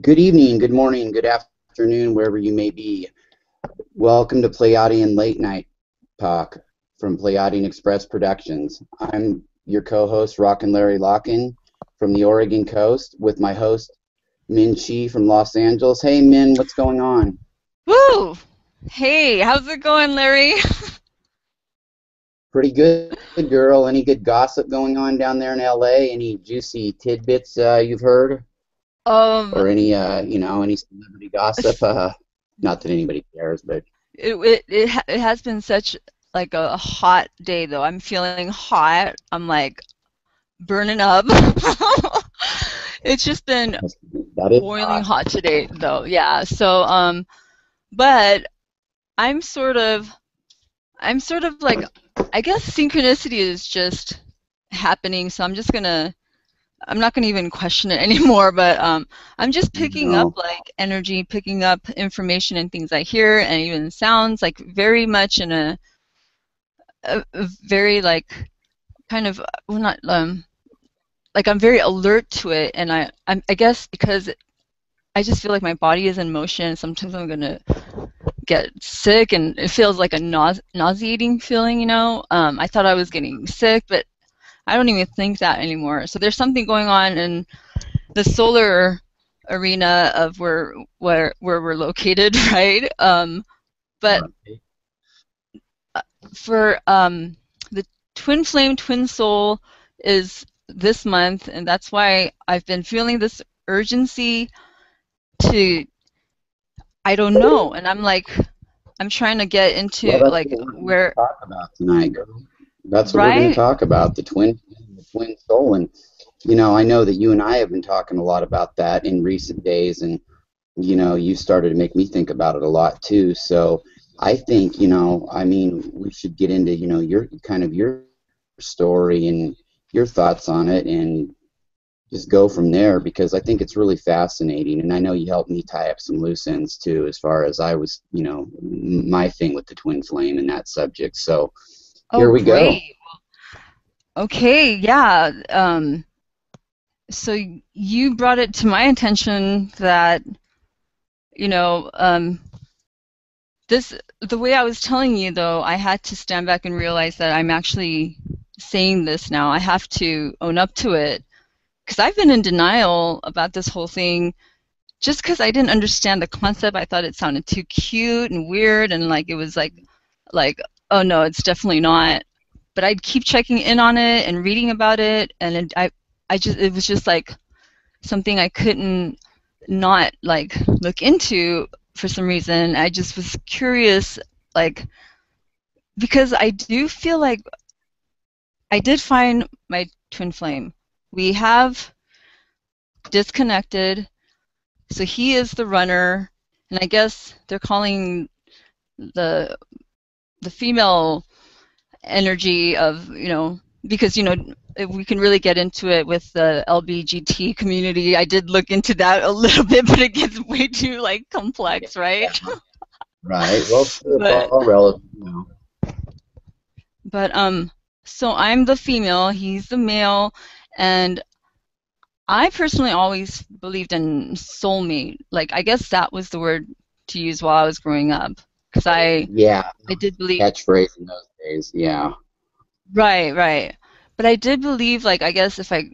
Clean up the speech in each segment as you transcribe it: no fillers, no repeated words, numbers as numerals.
Good evening, good morning, good afternoon, wherever you may be. Welcome to Pleiadian Late Night Talk from Pleiadian Express Productions. I'm your co-host, Rocken Larry Locken from the Oregon coast, with my host, Minn Chi from Los Angeles. Hey, Minn, what's going on? Woo! Hey, how's it going, Larry? Pretty good, girl. Any good gossip going on down there in LA? Any juicy tidbits you've heard? Um, Or any celebrity gossip? s- Not that anybody cares, but it has been such like a hot day though. I'm feeling hot. I'm like burning up. It's just been that is boiling hot. hot today though. Yeah. But I'm sort of I'm sort of like I guess synchronicity is just happening. So I'm not gonna even question it anymore, but I'm just picking up No. like energy, picking up information and things I hear, and even sounds like very much in a very like kind of well not like I'm very alert to it, and I guess because I just feel like my body is in motion. Sometimes I'm gonna get sick, and it feels like a nauseating feeling. I thought I was getting sick, but I don't even think that anymore. So there's something going on in the solar arena of where we're located, right? But Right. for the twin flame, twin soul is this month, and that's why I've been feeling this urgency to I don't know, and I'm trying to get Well, into that's like what we're going to where talk about tonight, girl. That's what we're going to right, talk about, the twin soul. And, I know that you and I have been talking a lot about that in recent days, and, you started to make me think about it a lot too. So I think, we should get into, your story and your thoughts on it and just go from there because I think it's really fascinating. And I know you helped me tie up some loose ends too, as far as I was, my thing with the twin flame and that subject. So oh here we go. great, okay, yeah. So you brought it to my attention that you know um, this the way I was telling you though, I had to stand back and realize that I'm actually saying this now. I have to own up to it because I've been in denial about this whole thing just because I didn't understand the concept. I thought it sounded too cute and weird, and like it was like oh no, it's definitely not. But I'd keep checking in on it and reading about it, and it was just like something I couldn't not like look into for some reason. I just was curious, like because I do feel like I did find my twin flame. We have disconnected, so he is the runner, and I guess they're calling the the female energy of because if we can really get into it with the LBGT community. I did look into that a little bit, but it gets way too like complex, right? Right. Well, sure, it's but all relative. but so I'm the female, he's the male, and I personally always believed in soulmate. Like I guess that was the word to use while I was growing up because Yeah. I did believe Catchphrase in those days. Yeah. right. But I did believe like I guess if I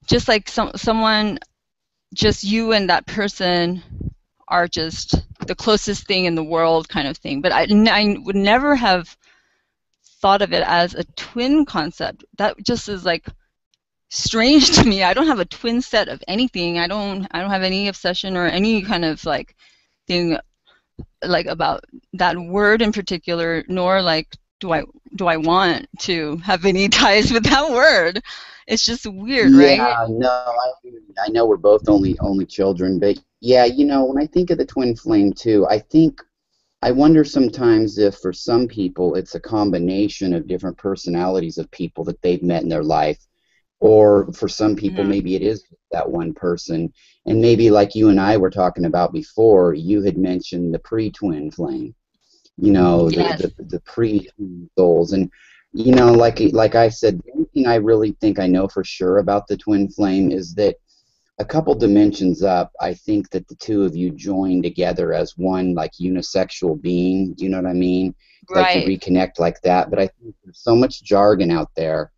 just like someone just you and that person are just the closest thing in the world kind of thing. But I would never have thought of it as a twin concept. That just is like strange to me. I don't have a twin set of anything. I don't have any obsession or any kind of like thing like about that word in particular, nor like do I want to have any ties with that word. It's just weird, right? Yeah, no, I know we're both only children, but yeah, when I think of the twin flame too, I wonder sometimes if for some people it's a combination of different personalities of people that they've met in their life, or for some people Mhm. maybe it is that one person. And maybe like you and I were talking about before, you had mentioned the pre-twin flame, Yes. the pre-twin souls. And like I said, the only thing I really think I know for sure about the twin flame is that a couple dimensions up, I think that the two of you join together as one like unisexual being. Do you know what I mean? Like you Right. reconnect like that. But I think there's so much jargon out there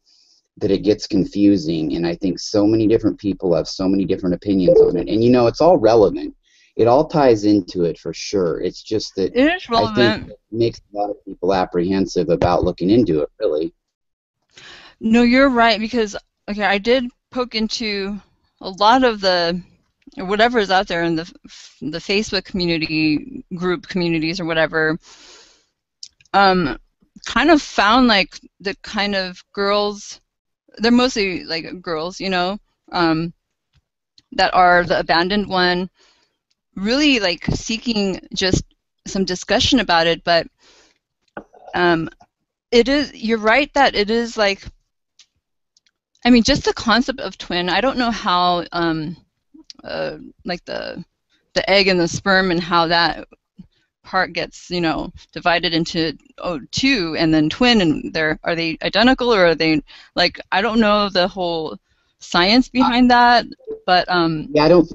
that it gets confusing. And I think so many different people have so many different opinions on it. And you know, it's all relevant. It all ties into it for sure. It's just that It is I think relevant. it makes a lot of people apprehensive about looking into it, really. No, you're right, because okay, I did poke into a lot of the or whatever is out there in the Facebook community group communities or whatever. Um, kind of found like the kind of girls, they're mostly like girls, you know, um, that are the abandoned one, really like seeking just some discussion about it. But um, it is, you're right that it is like, I mean, just the concept of twin. I don't know how uh, like the egg and the sperm and how that part gets, you know, divided into two and then twin, and they're, are they identical or are they like, I don't know the whole science behind that, but Yeah, I don't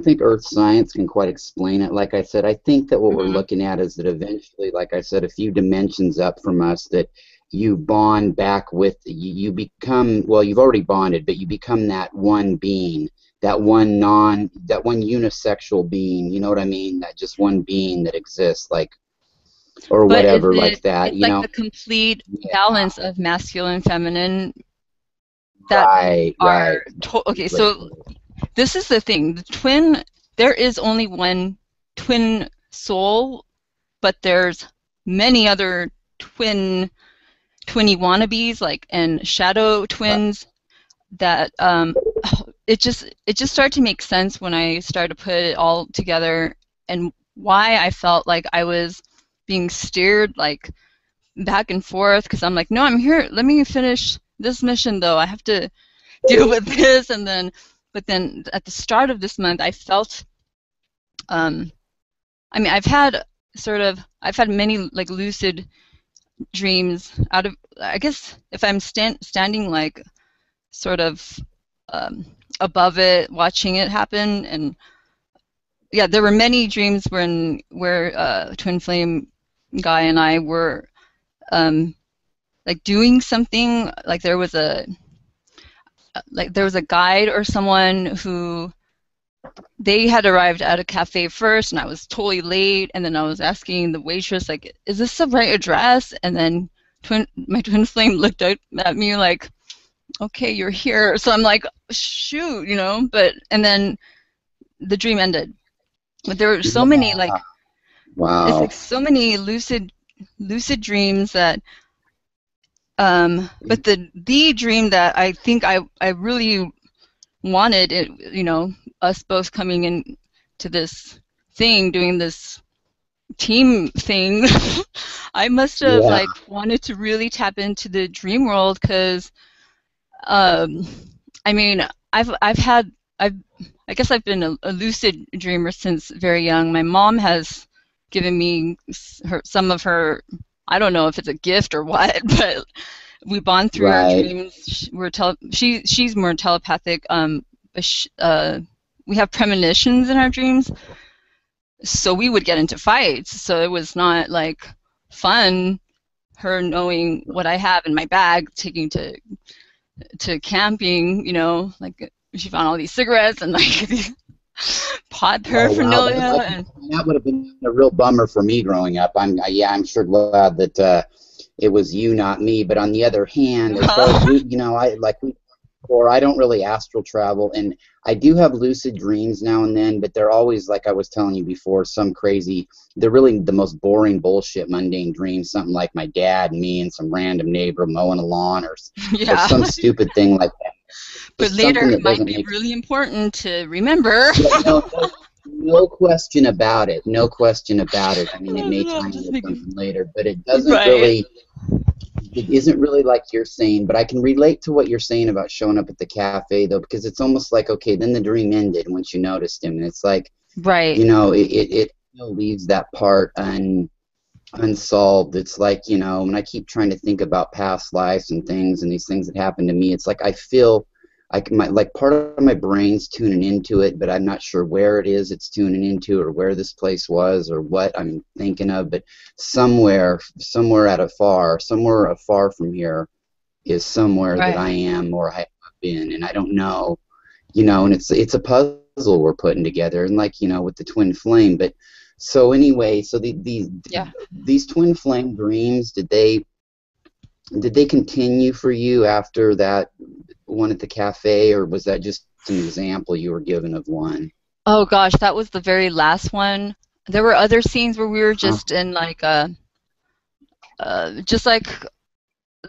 think Earth science can quite explain it. Like I said, I think that what we're mhm. looking at is that eventually, like I said, a few dimensions up from us, that you bond back with, you become, well, you've already bonded, but you become that one being, that one unisexual being, you know what I mean? That just one being that exists, like, or But is whatever, it, like that, it's you like know? the complete Yeah, balance of masculine, feminine that right, are right. okay, so this is the thing. The twin, there is only one twin soul, but there's many other twinny wannabes, like, and shadow twins that it just started to make sense when I started to put it all together, and why I felt like I was being steered like back and forth, because I'm like, no, I'm here, let me finish this mission though, I have to deal with this. And then, but then at the start of this month I felt, um I mean, I've had many like lucid dreams out of, I guess if I'm standing like sort of um, above it, watching it happen. And yeah, there were many dreams where Twin Flame guy and I were um, like doing something. Like there was a guide or someone who, they had arrived at a cafe first, and I was totally late. And then I was asking the waitress, like, "Is this the right address?" And then my twin flame looked at me like, "Okay, you're here." So I'm like, "Shoot," you know. But and then the dream ended. But there were so many Yeah, like, it's like wow. so many lucid dreams that but the dream that I think I really wanted it, you know, us both coming in to this thing, doing this team thing. I must have Yeah, like wanted to really tap into the dream world, because um I mean, I've had I've I guess I've been a lucid dreamer since very young. My mom has given me some of her, I don't know if it's a gift or what, but we bond through our right. dreams. She's more telepathic. But we have premonitions in our dreams, so we would get into fights. So it was not like fun. Her knowing what I have in my bag, taking to camping, you know, like she found all these cigarettes and like these pot Oh wow, paraphernalia. And that would have been a real bummer for me growing up. Yeah, I'm sure glad that it was you, not me. But on the other hand, as far as you know, I don't really astral travel, and I do have lucid dreams now and then, but they're always like I was telling you before, some crazy. They're really the most boring bullshit, mundane dreams. Something like my dad and me and some random neighbor mowing a lawn, or yeah, some stupid thing like that. but Just later something it that might doesn't be make. really important to remember. Yeah, no question about it. No question about it. I mean, it may I'm tie just into making, something later, but right. it isn't really like you're saying. But I can relate to what you're saying about showing up at the cafe, though, because it's almost like, okay, then the dream ended once you noticed him. And it's like, Right. you know, it still leaves that part unsolved. It's like, you know, when I keep trying to think about past lives and things and these things that happened to me, it's like like part of my brain's tuning into it, but I'm not sure where it is it's tuning into or where this place was or what I'm thinking of. But somewhere afar from here is somewhere that Right. I am or have been, and I don't know, and it's a puzzle we're putting together, and like with the twin flame. But so anyway, so Yeah. these twin flame dreams, did they continue for you after that one at the cafe, or was that just an example you were given of one? Oh gosh, that was the very last one. There were other scenes where we were Huh. just in like a just like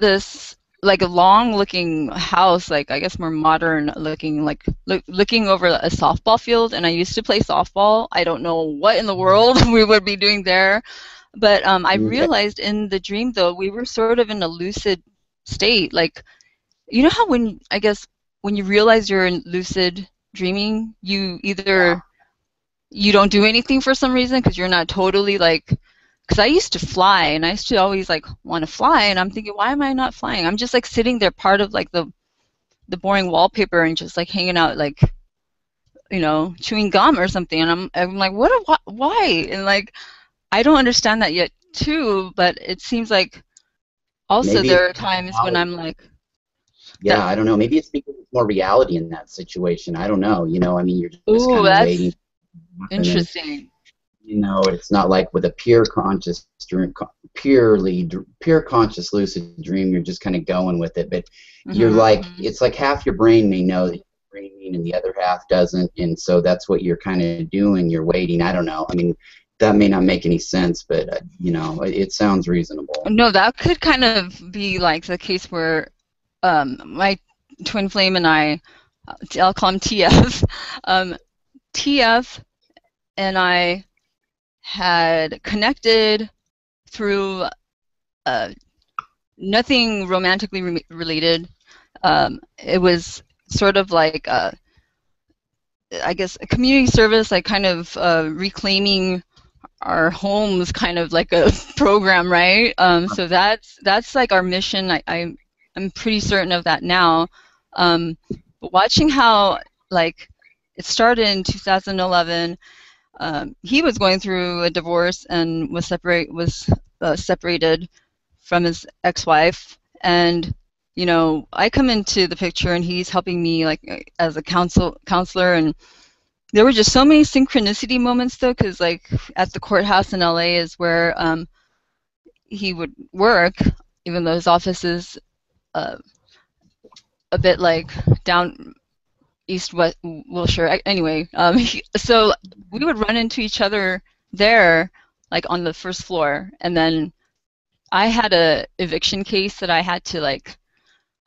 this like a long looking house, like I guess more modern looking, like looking over a softball field. And I used to play softball. I don't know what in the world we would be doing there, but I Okay. realized in the dream though we were sort of in a lucid state. Like you know how when I guess when you realize you're in lucid dreaming, you Yeah. either you don't do anything for some reason because you're not totally like, because I used to fly and I used to always like want to fly, and I'm thinking why am I not flying? I'm just like sitting there part of like the boring wallpaper and just like hanging out like chewing gum or something, and I'm like why? And like I don't understand that yet too, but it seems like also Maybe it's there are times when reality. I'm like that. Yeah, I don't know. Maybe it's because it's more reality in that situation. I don't know. I mean, you're just Ooh, kind of waiting that's to happen, and interesting. it's not like with a pure conscious dream, pure conscious lucid dream. You're just kind of going with it, but Hmm. it's like half your brain may know that you're dreaming, and the other half doesn't, and so that's what you're kind of doing. You're waiting. I don't know. I mean, that may not make any sense, but it sounds reasonable. No, that could kind of be like the case where my twin flame and I'll call him TF. TF and I had connected through uh, nothing romantically related. It was sort of like, I guess, a community service, like kind of reclaiming our homes, kind of like a program, right? So that's like our mission. I'm pretty certain of that now. Um, but watching how like it started in 2011. He was going through a divorce and was separated from his ex-wife, and I come into the picture and he's helping me like as a counselor, and there were just so many synchronicity moments though, because like at the courthouse in LA is where he would work, even though his office is uh, a bit like down East West Wilshire. Anyway, so we would run into each other there, like on the first floor, and then I had a eviction case that I had to like.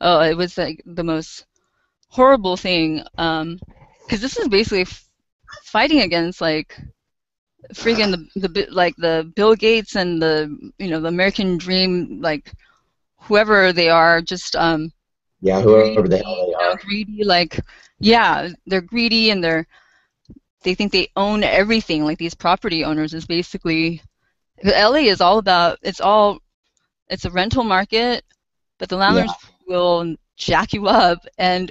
Oh, it was like the most horrible thing. Because this is basically fighting against like freaking like the Bill Gates and the American dream, like whoever they are, just Yeah, whoever the hell greedy, they are. greedy, like yeah, they're greedy and they think they own everything. Like these property owners is basically LA is all about it's a rental market, but the Yeah. landlords will jack you up, and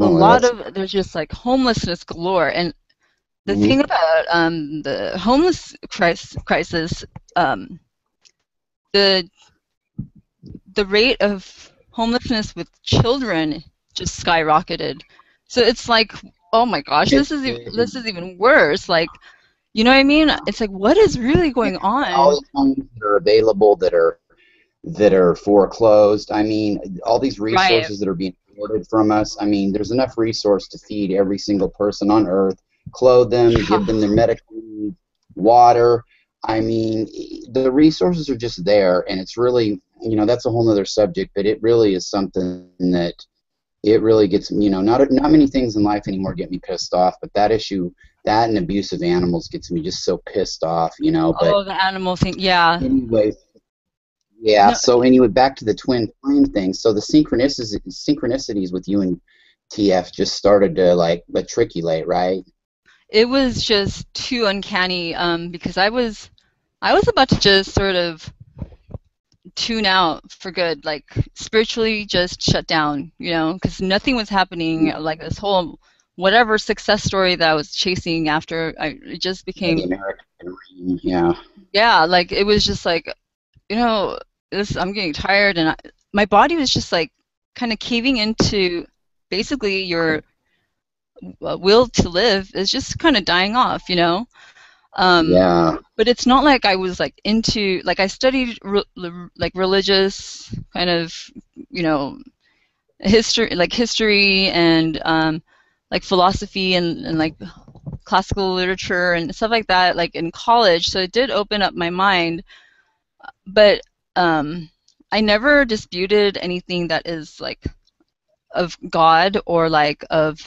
a Oh, lot that's. of there's just like homelessness galore. And the thing Mhm. about the homeless crisis, um, the the rate of homelessness with children just skyrocketed. So it's like, oh my gosh, It, this is even worse. Like, you know what I mean? yeah. It's like, what is really Yeah. going All on? these homes that are available that are foreclosed. I mean, all these Right. resources that are being hoarded from us. I mean, there's enough resource to feed every single person on Earth, clothe them, Yeah. give them their medical needs, water. I mean, the resources are just there, and it's really, that's a whole other subject, but it really is something that it really gets, not many things in life anymore get me pissed off, but that issue, that and abusive animals gets me just so pissed off. But Oh, the animal thing. Yeah. anyway, yeah. No, So anyway, back to the twin flame thing. So the synchronicities with you and TF just started to like matriculate, right? it was just too uncanny because I was about to just sort of tune out for good, like spiritually just shut down, you know, because nothing was happening. Like this whole whatever success story that I was chasing after, it just Yeah, the became, American dream. Yeah. yeah, like it was just like, you know, this I'm getting tired, and my body was just like kind of caving into basically your will to live is just kind of dying off, you know. Um, Yeah. but it's not like I was like into like I studied like religious kind of, you know, history and like philosophy and like classical literature and stuff like that like in college, so it did open up my mind, but um I never disputed anything that is like of God or like of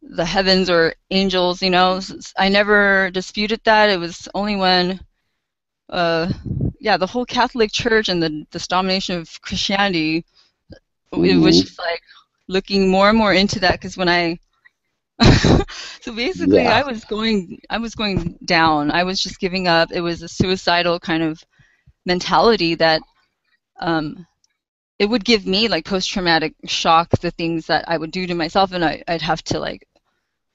the heavens or angels, you know. I never disputed that. It was only when uh yeah, the whole Catholic Church and this domination of Christianity, it was Hmm. just like looking more and more into that, because when I so basically Yeah. I was going down. I was just giving up. It was a suicidal kind of mentality that um it would give me like post traumatic shock, the things that I would do to myself, and I'd have to like,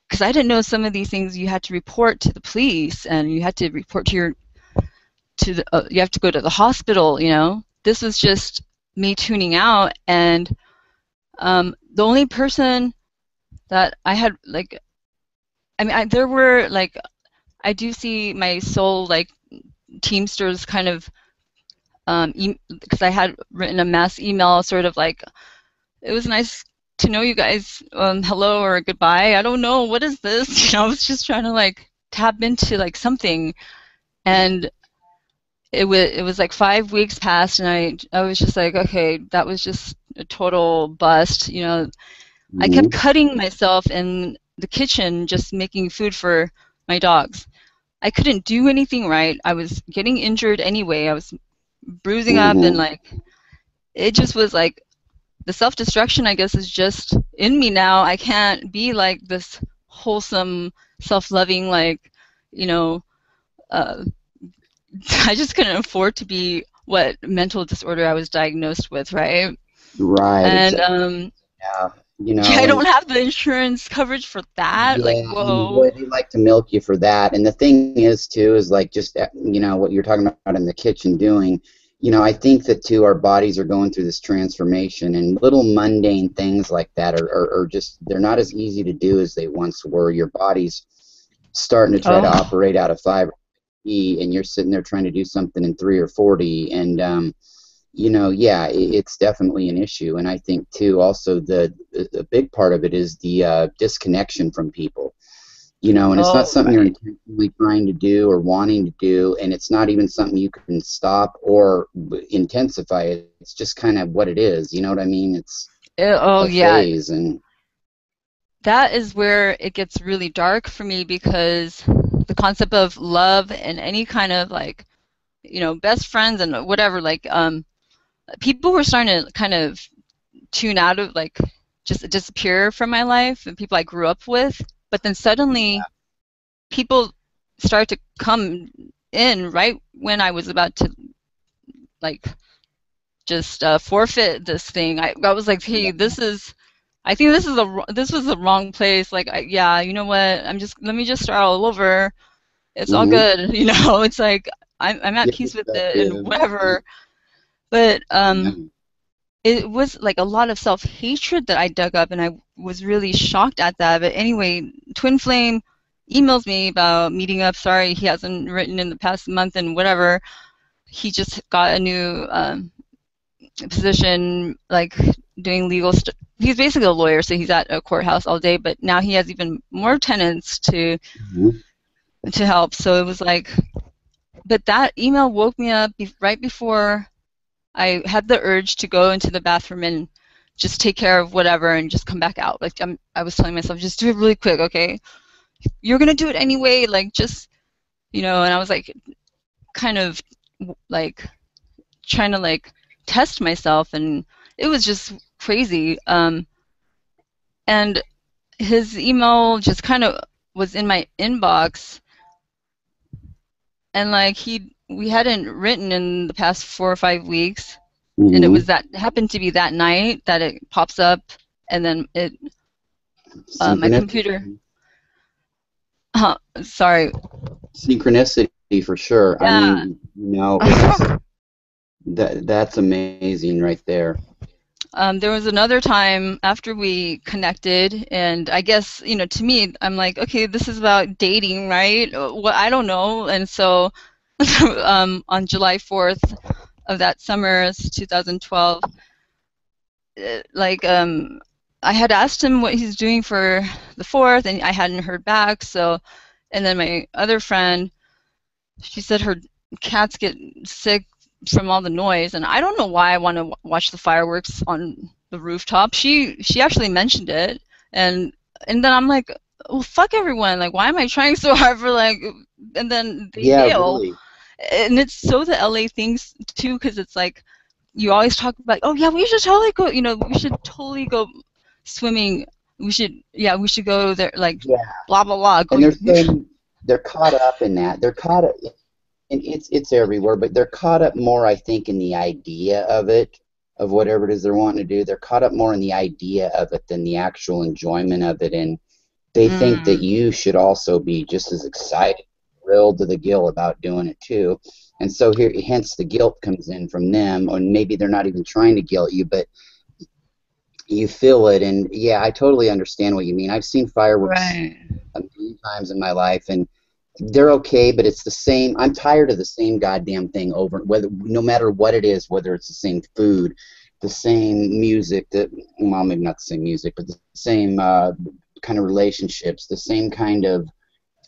because I didn't know some of these things you had to report to the police and you had to report to your to the you have to go to the hospital, you know. This was just me tuning out, and the only person that I had like, I mean, there were like, I do see my soul like Teamsters kind of because I had written a mass email sort of like, it was nice to know you guys, hello or goodbye, I don't know what is this. You know, I was just trying to like tap into like something, and it was like 5 weeks passed, and I was just like, okay, that was just a total bust, you know. I kept Hmm. cutting myself in the kitchen just making food for my dogs. I couldn't do anything right. I was getting injured anyway. I was bruising up, and Hmm. like it just was like the self-destruction, I guess, is just in me now. I can't be like this wholesome, self-loving, like, you know, uh, I just couldn't afford to be what mental disorder I was diagnosed with, right? Right. And Exactly. Yeah. You yeah, I know, and don't have the insurance coverage for that. Like, yeah, and whoa. boy, they like to milk you for that. And the thing is, too, is like just what you're talking about in the kitchen doing. I think that too, our bodies are going through this transformation, and little mundane things like that are just they're not as easy to do as they once were. Your body's starting to try to Oh, operate out of 5 or 6 and you're sitting there trying to do something in 3 or 40, and yeah, it's definitely an issue. And I think too, also the big part of it is the disconnection from people. And it's not oh, something you're right. intentionally trying to do or wanting to do, and it's not even something you can stop or intensify. It's just kind of what it is. You know what I mean? It's Oh, a yeah. phase, and That is where it gets really dark for me, because the concept of love and any kind of like, you know, best friends and whatever, like, people were starting to kind of tune out of like just disappear from my life, and people I grew up with. But then suddenly people start to come in right when I was about to like just forfeit this thing. I was like, hey, yeah. I think this was the wrong place. Like, yeah, you know what? Let me just start all over. It's all Hmm. good, you know. It's like I'm at Your peace with it and perspective. whatever. But Yeah. it was like a lot of self hatred that I dug up, and I was really shocked at that. But anyway, Twin Flame emails me about meeting up. Sorry, he hasn't written in the past month and whatever. He just got a new position, like doing legal stuff. He's basically a lawyer, so he's at a courthouse all day. But now he has even more tenants Mhm. to help. So it was like, but that email woke me up right before I had the urge to go into the bathroom and just take care of whatever and just come back out. Like I was telling myself, just do it really quick, okay? You're gonna do it anyway. Like just, you know. And I was like, kind of like trying to like test myself, and it was just crazy. And his email just kind of was in my inbox, and like we hadn't written in the past 4 or 5 weeks, and it Hmm. was that it happened to be that night that it pops up, and then my computer. Synchronicity. Sorry. Synchronicity for sure. I Yeah. mean, it's that's amazing right there. There was another time after we connected, and I guess, to me, I'm like, okay, this is about dating, right? What I don't know. And so, on July 4th of that summer, 2012, like, I had asked him what he's doing for the 4th, and I hadn't heard back. So, and then my other friend, she said her cats get sick from all the noise, and I don't know why I want to watch the fireworks on the rooftop. She actually mentioned it, and then I'm like, well, fuck everyone. Like, why am I trying so hard for like? And then they Yeah, bail, really. and it's so the LA things too, because it's like you always talk about, oh yeah, we should totally go. We should totally go swimming. We should go there. Like, Yeah, blah blah blah. Go. and they're caught up in that. They're caught up, and it's everywhere, but they're caught up more, I think, in the idea of it, of whatever it is they're wanting to do. They're caught up more in the idea of it than the actual enjoyment of it, and they think that Mm, you should also be just as excited, thrilled to the gill about doing it too. And so here, hence the guilt comes in from them, or maybe they're not even trying to guilt you, but you feel it. And yeah, I totally understand what you mean. I've seen fireworks right. a million times in my life, and they're okay, but it's the same. I'm tired of the same goddamn thing over, whether no matter what it is, whether it's the same food, the same music, well, maybe not the same music, but the same kind of relationships, the same kind of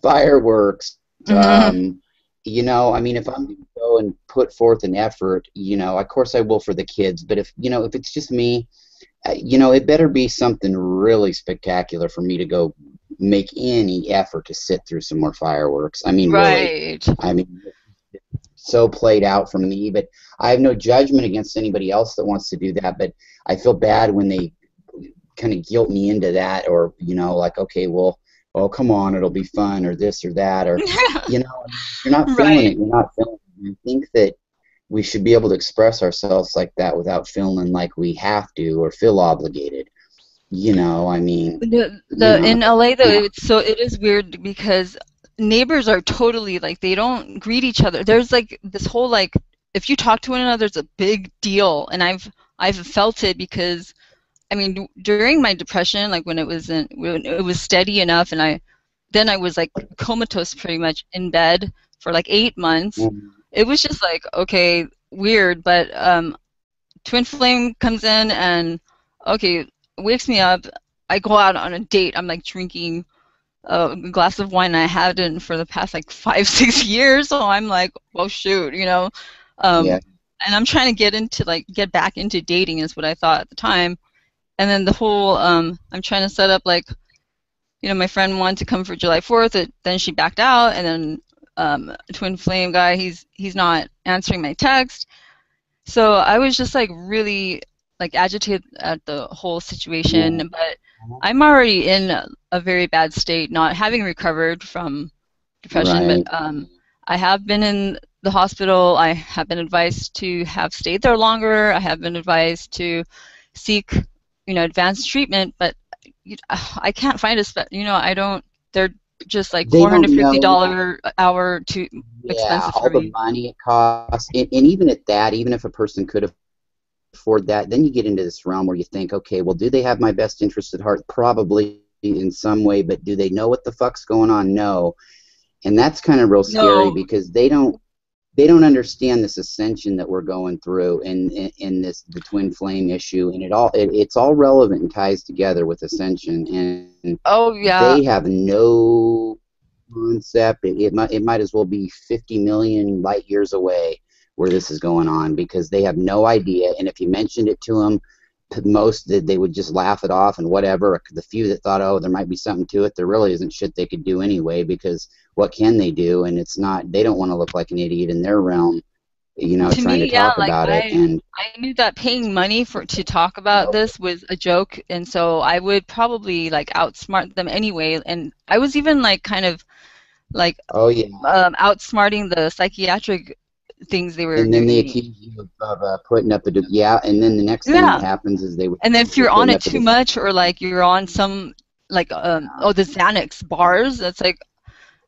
fireworks. Mhm. I mean, if I'm going to go and put forth an effort, of course I will for the kids, but if it's just me, it better be something really spectacular for me to go make any effort to sit through some more fireworks. I mean, really. Right. I mean, so played out for me, but I have no judgment against anybody else that wants to do that, but I feel bad when they kind of guilt me into that, or, like, okay, well, oh, come on, it'll be fun, or this or that, or, you're not feeling Right. it. You're not feeling it. I think that we should be able to express ourselves like that without feeling like we have to or feel obligated. I mean, The in LA though, kind of, it is weird because neighbors are totally like they don't greet each other. There's like this whole like if you talk to one another, it's a big deal, and I've felt it because I mean during my depression, like when it was steady enough, and I was like comatose pretty much in bed for like 8 months. It was just like okay, weird, but Twin Flame comes in and okay, wakes me up. I go out on a date. I'm like drinking a glass of wine. I hadn't for the past like 5, 6 years. So I'm like, well, shoot. Um, yeah, and I'm trying to get back into dating is what I thought at the time. And then the whole I'm trying to set up like my friend wanted to come for July 4th. Then she backed out, and then Twin Flame guy, he's not answering my text. So I was just like really like agitated at the whole yeah, situation, but I'm already in a very bad state, not having recovered from depression, but right. I have been in the hospital. I have been advised to have stayed there longer. I have been advised to seek, advanced treatment, but I can't find I don't, they're just like They don't know. $450 hour too Yeah, expensive for all the me. money it costs, and even at that, even if a person could afford that, then you get into this realm where you think, okay, well, do they have my best interest at heart? Probably in some way, but do they know what the fuck's going on? No. And that's kind of real scary No, because they don't understand this ascension that we're going through, and in this the twin flame issue, and it's all relevant and ties together with ascension, and oh yeah. they have no concept. It might as well be 50 million light years away where this is going on, because they have no idea. And if you mentioned it to them, most they would just laugh it off and whatever. The few that thought, oh, there might be something to it, there really isn't shit they could do anyway, because what can they do? And it's not, they don't want to look like an idiot in their realm, To trying to me, yeah, talk like about it. And I knew that paying money for to talk about this was a joke, and so I would probably like outsmart them anyway. And I was even like kind of like oh yeah, outsmarting the psychiatric. things they were And then they doing. accuse you of putting up yeah, and then the next thing that Yeah. happens is they would And then accuse if you you're of on putting it up a too much, or like you're on some like oh, the Xanax bars, that's like,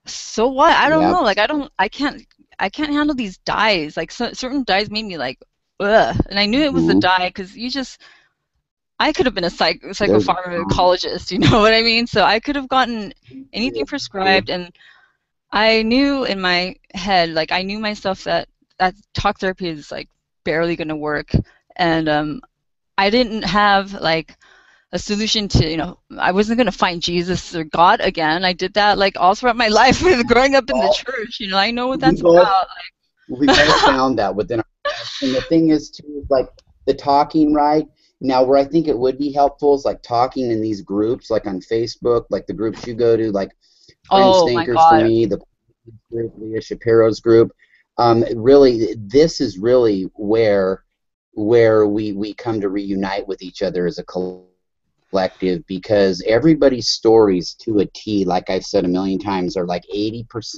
so what? I don't yeah. know. Like I can't handle these dyes. Like certain dyes made me like ugh. And I knew it was a Mhm. dye because I could have been a There's psychopharmacologist, you know what I mean? So I could have gotten anything prescribed, and I knew in my head, like I knew myself that talk therapy is like barely gonna work, and I didn't have like a solution to, I wasn't gonna find Jesus or God again. I did that like all throughout my life with growing up in the all, church. I know what we that's both we've all about. found that within ourselves. And the thing is too, like the talking, right? Now where I think it would be helpful is like talking in these groups, like on Facebook, like the groups you go to, like Friends Oh my Thinkers for God. me, the group, Leah Shapiro's group. Really, this is really where we come to reunite with each other as a collective, because everybody's stories to a T, like I've said a million times, are like 80%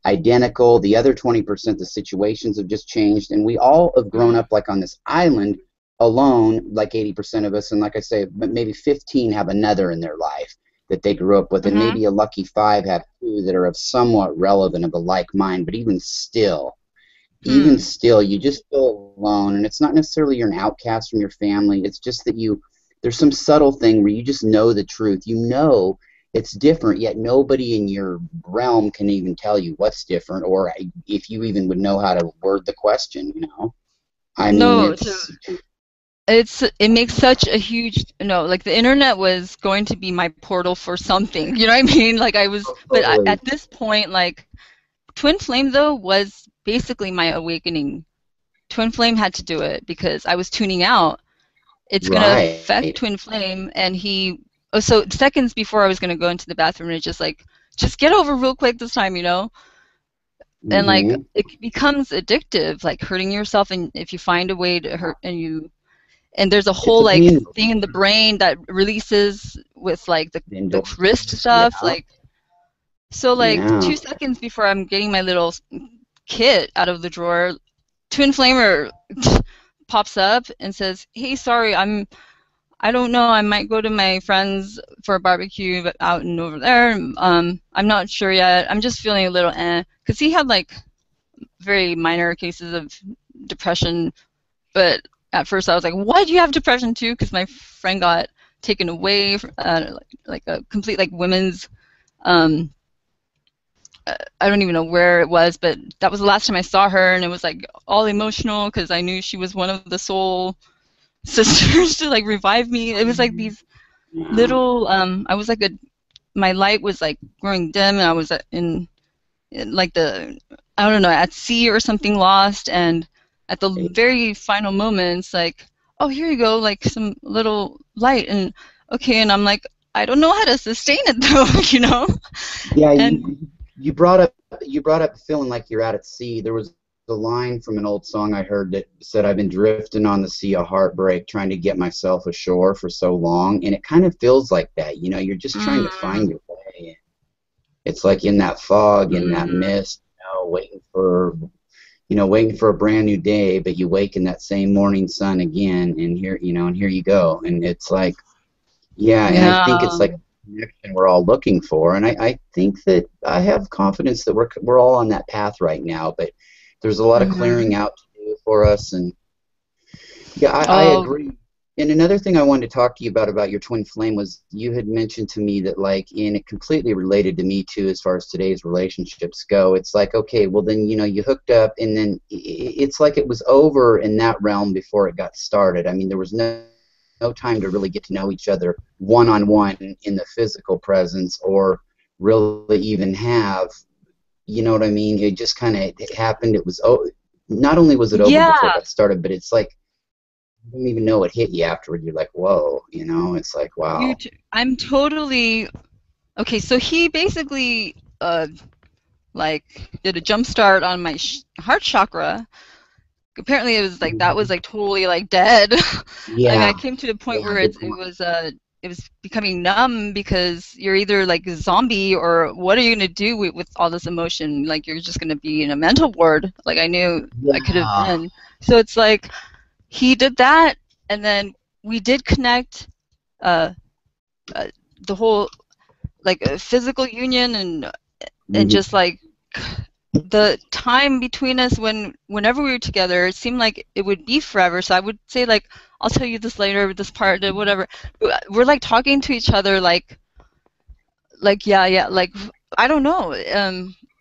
identical. The other 20%, the situations have just changed, and we all have grown up like on this island alone, like 80% of us, and like I say, maybe 15 have another in their life that they grew up with, and Mm-hmm. maybe a lucky 5 have 2 that are of somewhat relevant of a like mind. But even Hmm. still, you just feel alone, and it's not necessarily you're an outcast from your family. It's just that there's some subtle thing where you just know the truth. You know it's different, yet nobody in your realm can even tell you what's different, or if you even would know how to word the question. I mean, No, it makes such a huge, no, like the internet was going to be my portal for something. You know what I mean? Like but totally at this point, like Twin Flame though was basically my awakening. Twin Flame had to do it because I was tuning out. It's gonna affect right. Twin Flame, and so seconds before I was gonna go into the bathroom, and it's just like, just get over real quick this time, and like Hmm. it becomes addictive, like hurting yourself, and if you find a way to hurt, and there's a It's whole a like pain thing in the brain that releases with like the the wrist endorphins. stuff, Yeah, like, so like yeah. 2 seconds before I'm getting my little kit out of the drawer, Twin Flamer pops up and says, "Hey, sorry, I don't know. I might go to my friends for a barbecue out and over there. I'm not sure yet. I'm just feeling a little because he had like very minor cases of depression. But at first I was like, why do you have depression too? Because my friend got taken away, like a complete like women's. Um, I don't even know where it was, but that was the last time I saw her, and it was like all emotional because I knew she was one of the soul sisters to like revive me. It was like these Yeah. little. I was like my light was like growing dim, and I was in like I don't know, at sea or something, lost, and at the very final moments, like, oh, here you go, like some little light, and okay, and I'm like, I don't know how to sustain it though, Yeah, and you brought up feeling like you're out at sea. There was a line from an old song I heard that said, "I've been drifting on the sea of heartbreak, trying to get myself ashore for so long," and it kind of feels like that. You're just trying to mm, find your way. It's like in that fog, in that mm, mist, waiting for a brand new day, but you wake in that same morning sun again, and here you go, and it's like. Yeah, and I yeah, think it's like a connection we're all looking for, and I think that I have confidence that we're all on that path right now. But there's a lot of hmm, clearing out to do for us, and yeah, I oh, agree. And another thing I wanted to talk to you about your twin flame was you had mentioned to me that, like, and it completely related to me too as far as today's relationships go. It's like, okay, well then you hooked up, and then it's like it was over in that realm before it got started. I mean, there was no time to really get to know each other one on one in the physical presence, or really even have, you know what I mean? It just kind of happened. It was not only was it over before it yeah, got started, but it's like you don't even know it hit you afterward. You're like, whoa, it's like, wow. I'm totally okay. So he basically like did a jump start on my heart chakra. Apparently it was like that was like totally like dead. Like Yeah, I came to the point yeah, where good it point. was it was becoming numb because you're either like a zombie or what are you going to do with all this emotion? Like you're just going to be in a mental ward. Like I knew I could have Yeah. been. So it's like he did that, and then we did connect uh, uh the whole like physical union and Mhm. just like the time between us whenever we were together, it seemed like it would be forever. So I would say like, I'll tell you this later, this part, whatever. We're like talking to each other, like yeah, yeah, like I don't know.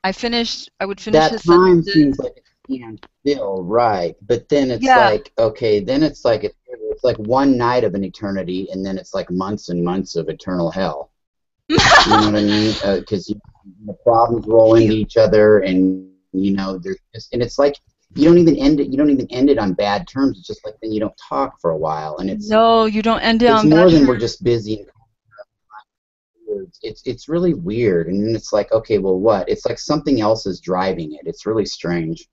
I would finish That his time sentences. seems like it stands still, right? But then it's Yeah. like, okay, then it's like one night of an eternity, and then it's like months and months of eternal hell. You know what I mean? Because the problems roll He, into each other, and there's just, and it's like you don't even end it. You don't even end it on bad terms. It's just like then you don't talk for a while, and no, you don't end it it's on bad more than we're terms. just busy. It's really weird, and then it's like, okay, well, what? It's like something else is driving it. It's really strange.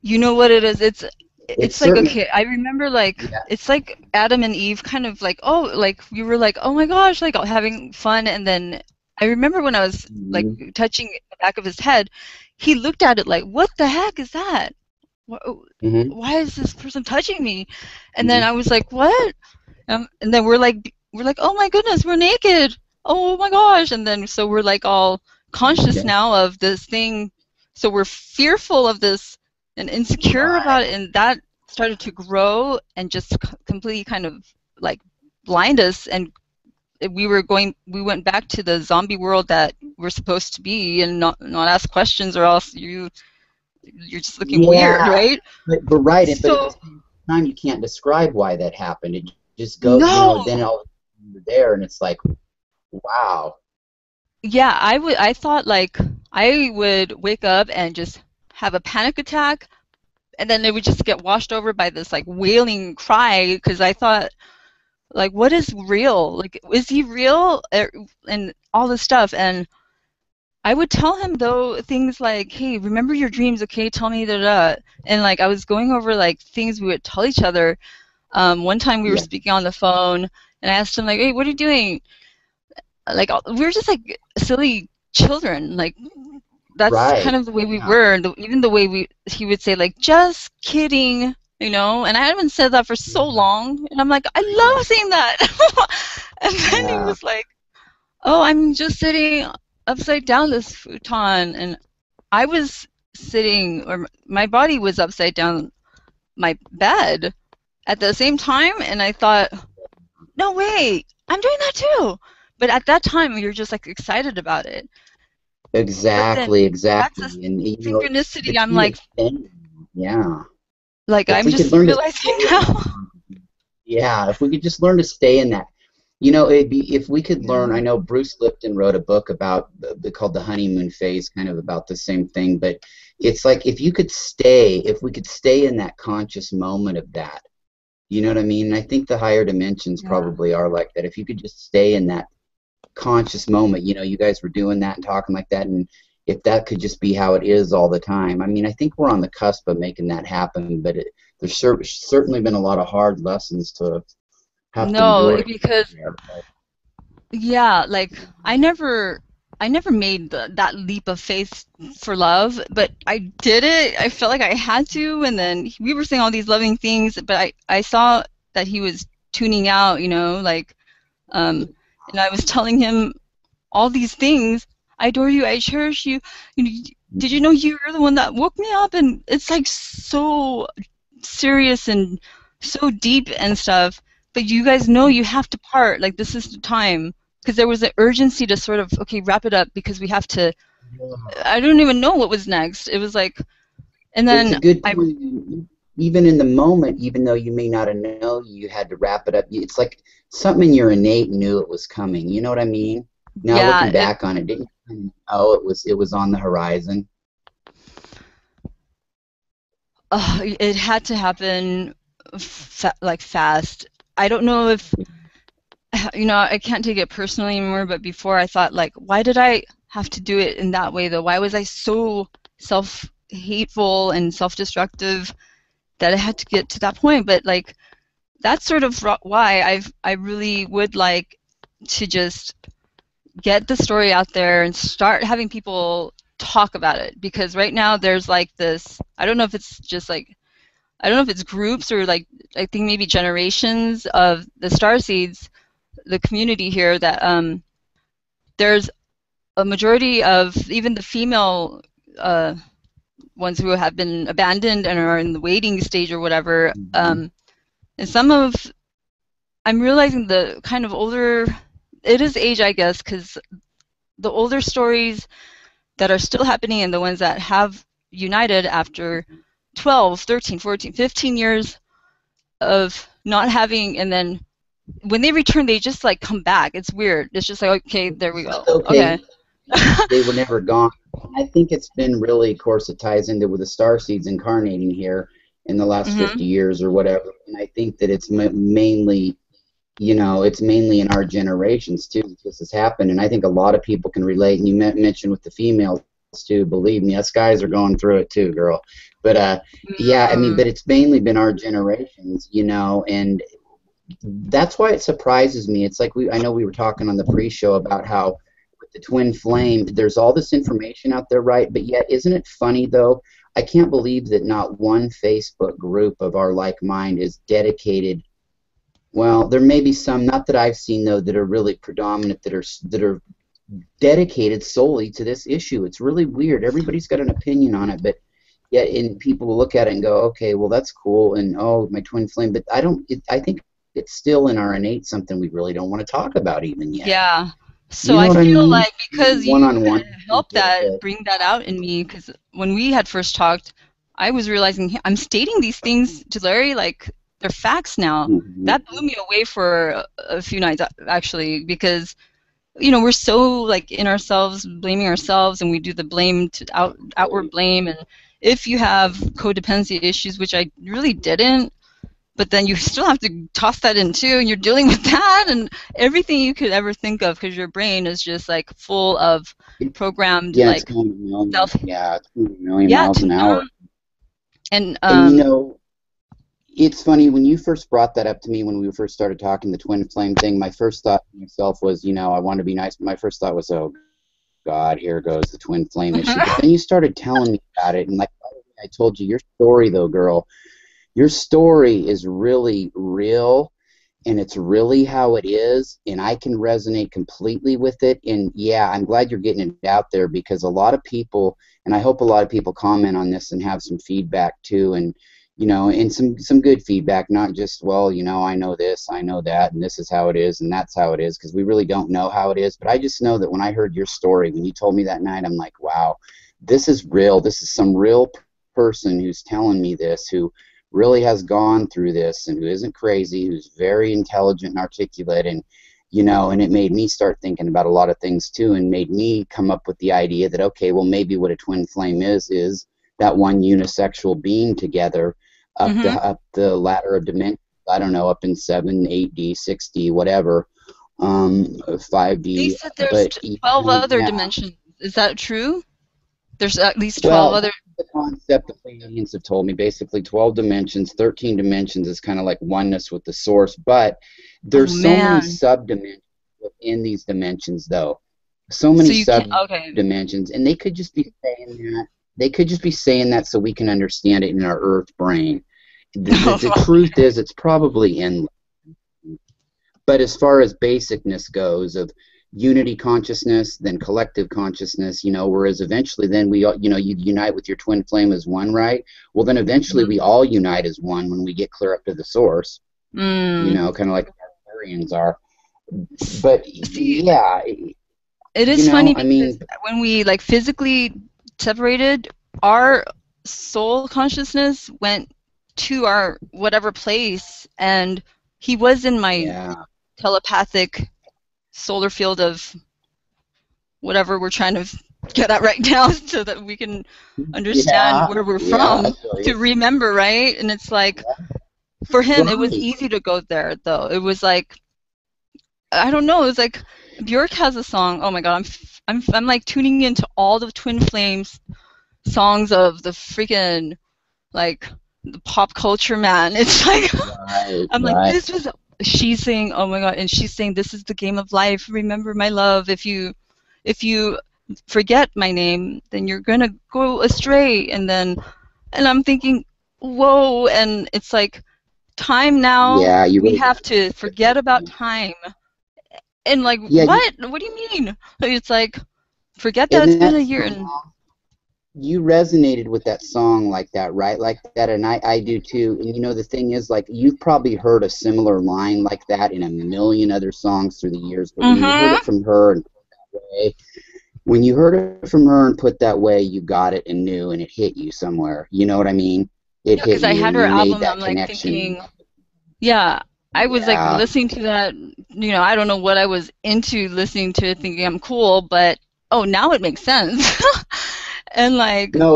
You know what it is? It's It's like certain. okay, I remember like Yeah. it's like Adam and Eve kind of like oh like we were like oh my gosh like having fun and then I remember when I was like Mhm. touching the back of his head, he looked at it like what the heck is that? Mhm. Why is this person touching me? And then Mhm. I was like what? And then we're like oh my goodness we're naked. Oh my gosh! And then so we're like all conscious Yeah. now of this thing. So we're fearful of this and insecure Right. about it, and that started to grow and just completely kind of like blind us. And we went back to the zombie world that we're supposed to be, and not ask questions, or else you're just looking weird, Yeah. right? But right. But at the So same time, you can't describe why that happened. It just go. no, Then all of a sudden you're there, and it's like, wow. yeah, I thought like I would wake up and just have a panic attack and then it would just get washed over by this like wailing cry because I thought like what is real? Like is he real? And all this stuff and I would tell him though things like, "Hey, remember your dreams, okay? Tell me da." And like I was going over like things we would tell each other. One time we were Yeah. speaking on the phone and I asked him like, "Hey, what are you doing?" Like we were just like silly children. Like that's kind Right. of the way we Yeah. were. Even the way he would say like, "Just kidding," you know. And I haven't said that for so long, and I'm like, I Yeah. love saying that. And then he Yeah. was like, "Oh, I'm just sitting upside down this futon," and I was sitting, or my body was upside down my bed at the same time, and I thought, no way, I'm doing that too. But at that time, you're just like excited about it. But then Exactly. that's Exactly. a And the synchronicity. I'm key is like, staying. Yeah. If I'm we could just learn to stay realizing in that now. consciousness. Yeah. If we could just learn to stay in that. It'd be if we could learn. I Yeah. know Bruce Lipton wrote a book about called the honeymoon phase, kind of about the same thing. But it's like if we could stay in that conscious moment of that. You know what I mean? And I think the higher dimensions Yeah. probably are like that. If you could just stay in that conscious moment, you guys were doing that and talking like that, and if that could just be how it is all the time. I mean, I think we're on the cusp of making that happen, but there's certainly been a lot of hard lessons to have to No, endure to get because there. yeah, like I never made that leap of faith for love, but I did it. I felt like I had to, and then we were saying all these loving things, but I saw that he was tuning out, like um and I was telling him all these things. I adore you, I cherish you. You know, did you know you're the one that woke me up? And it's like so serious and so deep and stuff. But you guys know you have to part. Like this is the time because there was an urgency to sort of okay wrap it up because we have to. I don't even know what was next. It was like, and It's a then good I point. Even in the moment, even though you may not have known you had to wrap it up, it's like something in your innate knew it was coming. You know what I mean? Now yeah looking back on it, didn't you? Oh, it was on the horizon. it had to happen like fast. I don't know if I can't take it personally anymore, but before I thought like, why did I have to do it in that way though? Why was I so self-hateful and self-destructive that I had to get to that point? But like that's sort of why I really would like. to just get the story out there and start having people talk about it, because right now there's like this, I don't know if it's just like, I don't know if it's groups or like, I think maybe generations of the starseeds, the community here, that there's a majority of even the female ones who have been abandoned and are in the waiting stage or whatever. Mhm. And some of, I'm realizing the kind of older, it is age, I guess, because the older stories that are still happening and the ones that have united after 12, 13, 14, 15 years of not having, and then when they return, they just like come back. It's weird. It's just like, okay, there we It's like, go. Okay. okay, they were never gone. I think it's been really, of course, it ties into with the star seeds incarnating here in the last Mm-hmm. 50 years or whatever. And I think that it's mainly, it's mainly in our generations too that this has happened. And I think a lot of people can relate. And you mentioned with the females too. Believe me, us guys are going through it too, girl. But yeah, I mean, Mm. but it's mainly been our generations, and that's why it surprises me. It's like I know we were talking on the pre-show about how with the twin flame, there's all this information out there, right? But yet, isn't it funny though? I can't believe that not one Facebook group of our like mind is dedicated. Well, there may be some, not that I've seen though, that are really predominant, that are dedicated solely to this issue. It's really weird. Everybody's got an opinion on it, but yet, and people will look at it and go, okay, well that's cool, and oh, my twin flame. But I don't. I think it's still in our innate something we really don't want to talk about even yet. Yeah. So You know I what I feel mean? like because One you on one, helped get that it. bring that out in me, because when we had first talked, I was realizing I'm stating these things to Larry like they're facts now. Mhm. That blew me away for a few nights actually, because we're so like in ourselves, blaming ourselves, and we do the blame to outward blame. And if you have codependency issues, which I really didn't, but then you still have to toss that in too, and you're dealing with that and everything you could ever think of, because your brain is just like full of programmed Yeah, it's like going a million. self, Yeah, it's going a million yeah, miles an hour. and And it's funny when you first brought that up to me when we first started talking the twin flame thing. My first thought to myself was, I want to be nice, but my first thought was, oh God, here goes the twin flame issue. But then you started telling me about it, and like I told you, your story though, girl, your story is really real, and it's really how it is, and I can resonate completely with it. And yeah, I'm glad you're getting it out there, because a lot of people, and I hope a lot of people comment on this and have some feedback too, and and some good feedback, not just, well, I know this, I know that, and this is how it is and that's how it is, because we really don't know how it is. But I just know that when I heard your story, when you told me that night, I'm like, wow, this is real. This is some real person who's telling me this, who really has gone through this, and who isn't crazy, who's very intelligent and articulate. And and it made me start thinking about a lot of things too, and made me come up with the idea that, okay, well, maybe what a twin flame is that one unisexual being together mm-hmm. up the ladder of dimensions. I don't know, up in 7, 8D, 6D, whatever, 5D. They said there's But 12 other yeah, dimensions. Is that true? There's at least 12 well, other. that's the concept the Pleiadians have told me. Basically, 12 dimensions, 13 dimensions is kind of like oneness with the source. But Oh there's so many man. sub-dimensions within these dimensions, though. So many So you can't. Okay. sub-dimensions. And they could just be saying that. They could just be saying that so we can understand it in our Earth brain. The truth is, it's probably endless. But as far as basicness goes, of unity consciousness, then collective consciousness, whereas eventually then we all, you unite with your twin flame as one, right? Well, then eventually we all unite as one when we get clear up to the source, Mm. kind of like the Arthurians are. But See, yeah, it is funny I because mean, when we like physically separated, our soul consciousness went to our whatever place, and he was in my yeah, telepathic solar field of whatever we're trying to get at right now, so that we can understand yeah, where we're yeah, I from, feel to you. remember, right? And it's like, for him it was Right. easy to go there, though. It was like, I don't know, it was like Bjork has a song. Oh my god, I'm like tuning into all the Twin Flames songs of the freaking, like, the pop culture, man. It's like Right, I'm like, right. this was she's saying, oh my God, and she's saying, this is the game of life. Remember my love. If you forget my name, then you're gonna go astray. And I'm thinking, whoa, and it's like time now. Yeah, you We really have got to forget about to. time. And like, Yeah, what? What do you mean? It's like, forget that it's and been a that year. And song, you resonated with that song like that, right? Like that, and I do too. And you know, the thing is, like, you've probably heard a similar line like that in a million other songs through the years, but when you heard it mm-hmm. from her and put it that way, when you heard it from her and put that way, you got it and knew, and it hit you somewhere. You know what I mean? It Yeah, hit because I you, had and her you made album. that I'm like connection. thinking, yeah, I was like Yeah. listening to that. I don't know what I was into listening to it, thinking I'm cool, but oh, now it makes sense. And like No,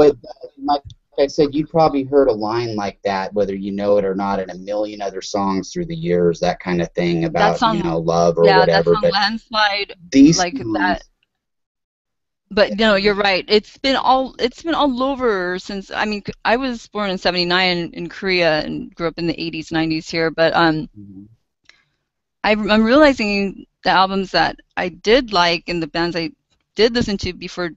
like I said, you probably heard a line like that, whether you know it or not, in a million other songs through the years, that kind of thing that about, song, love or yeah, that whatever. song But Landslide, these like that. songs, But no, you're right. It's been all over since, I mean, I was born in '79 in Korea and grew up in the '80s, '90s here, but mhm, I'm realizing the albums that I did like and the bands I did listen to before,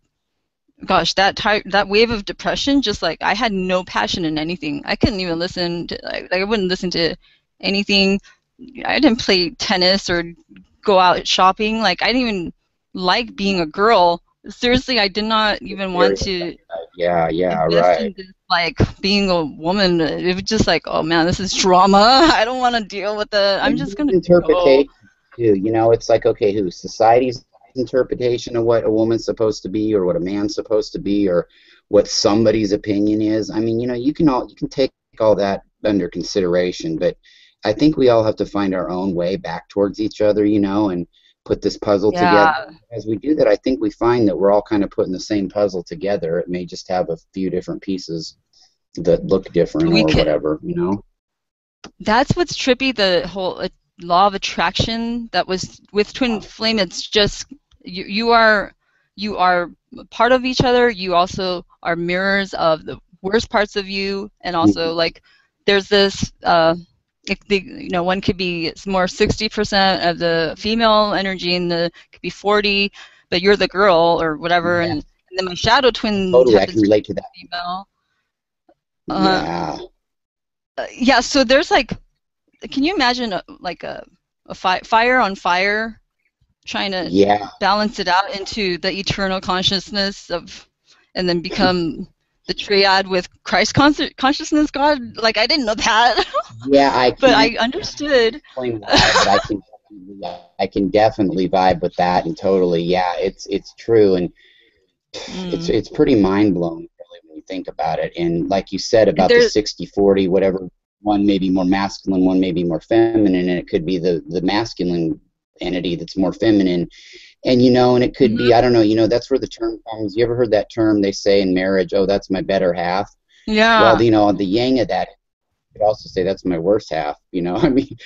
gosh, that wave of depression, just like I had no passion in anything. I couldn't even listen to, like I wouldn't listen to anything. I didn't play tennis or go out shopping. Like I didn't even like being a girl. Seriously, I did not even want to yeah, yeah, invest right. in this, like being a woman. It was just like, oh man, this is drama. I don't want to deal with it. I'm And just whose gonna go. interpretation too? It's like, okay, who? Society's interpretation of what a woman's supposed to be, or what a man's supposed to be, or what somebody's opinion is. I mean, you can take all that under consideration, but I think we all have to find our own way back towards each other, and put this puzzle together. Yeah, As we do that, I think we find that we're all kind of putting the same puzzle together. It may just have a few different pieces that look different we or could. whatever. That's what's trippy. The whole law of attraction that was with twin flame. It's just you are part of each other. You also are mirrors of the worst parts of you, and also Mhm. like there's this. One could be more 60% of the female energy, and the could be 40, but you're the girl or whatever, Yeah, and then my shadow twin totally. I can happens to relate to that. be female. Uh, Yeah, yeah, so there's like, can you imagine like a fire on fire trying to yeah, balance it out into the eternal consciousness of, and then become the triad with Christ consciousness, God? Like I didn't know that, yeah. I but can't I understood. explain why, but I can definitely vibe with that, and totally, yeah. It's true, and it's Mm. it's pretty mind blowing, really, when you think about it. And like you said And about the there, 60-40, whatever, one may be more masculine, one may be more feminine, and it could be the masculine entity that's more feminine. And it could be, mhm. I don't know, that's where the term comes. You ever heard that term they say in marriage, oh, that's my better half? Well, Yeah, the yang of that, you could also say that's my worst half, I mean,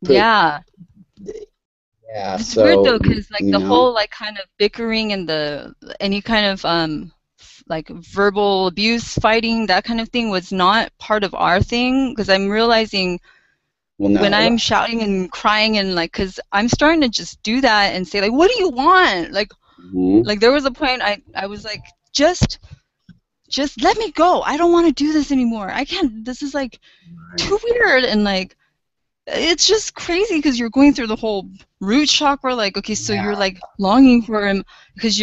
but yeah. yeah, It's weird so, though, because like the whole like kind of bickering and the any kind of like verbal abuse, fighting, that kind of thing was not part of our thing. Because I'm realizing well, when no, I'm right. shouting and crying and like, because I'm starting to just do that and say like, what do you want? Hmm. Like there was a point I was like, just let me go. I don't want to do this anymore. I can't. This is like Right. too weird, and like it's just crazy because you're going through the whole root chakra. Like, okay, so Yeah, you're like longing for him because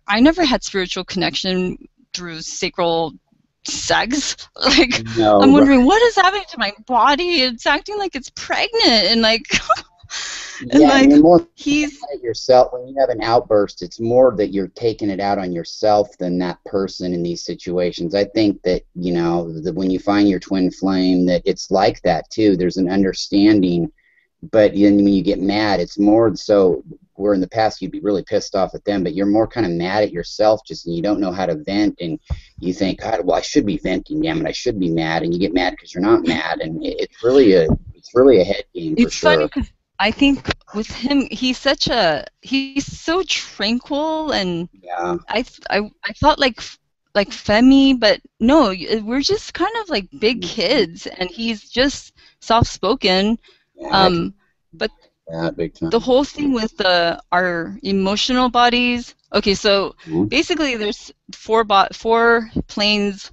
I never had spiritual connection through sacral sex. Like, no, I'm right. wondering what is happening to my body. It's acting like it's pregnant, and like, and Yeah, and like you're more he's at yourself when you have an outburst. It's more that you're taking it out on yourself than that person in these situations. I think that that when you find your twin flame, that it's like that too. There's an understanding, but then when you get mad, it's more so where in the past you'd be really pissed off at them, but you're more kind of mad at yourself, just and you don't know how to vent, and you think, God, well, I should be venting, damn it, I should be mad, and you get mad because you're not mad, and it's really a head game for it's funny sure. because I think with him, he's so tranquil, and Yeah. I thought like Femi, but no, we're just kind of like big kids, and he's just soft spoken. Yeah, I can Um, that big the time. whole thing with our emotional bodies. Okay, so Mhm. basically there's four planes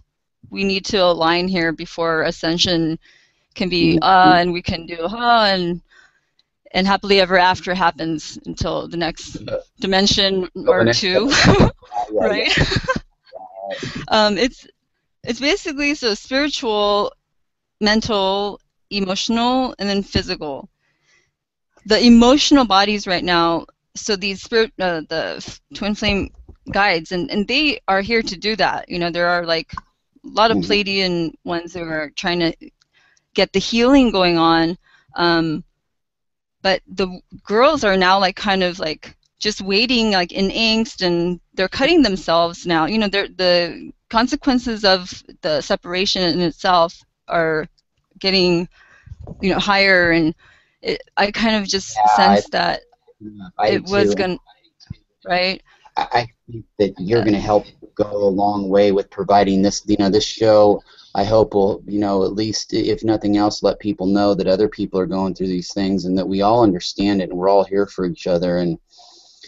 we need to align here before ascension can be Mhm. and we can do and happily ever after happens until the next dimension Till the or next two, dimension. Yeah, yeah, right? It's basically so spiritual, mental, emotional, and then physical. The emotional bodies right now, so these twin flame guides, and they are here to do that. You know, there are like a lot of Mhm. Pleiadian ones who are trying to get the healing going on. But the girls are now like kind of like just waiting like in angst, and they're cutting themselves now. You know, the consequences of the separation in itself are getting, you know, higher, and I kind of just Yeah, sense that I do it was too. going right. I think that you're uh, going to help go a long way with providing this. This show. I hope will, at least if nothing else, let people know that other people are going through these things and that we all understand it and we're all here for each other. And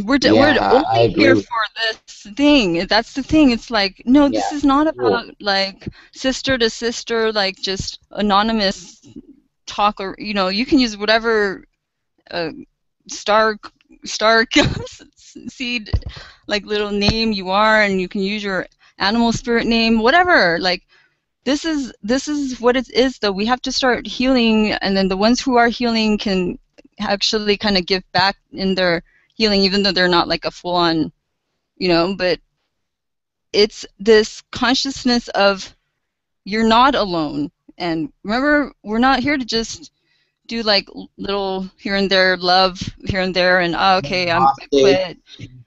we're yeah, I only agree here with. for this thing. That's the thing. It's like, no, this Yeah, is not cool. about like sister to sister, like just anonymous talk, or you know, you can use whatever uh, star star seed like little name you are, and you can use your animal spirit name, whatever. Like this is what it is, though. We have to start healing, and then the ones who are healing can actually kind of give back in their healing, even though they're not like a full on, you know. But it's this consciousness of you're not alone. And remember, we're not here to just do like little here and there love here and there, and oh, okay, I Namaste, quit.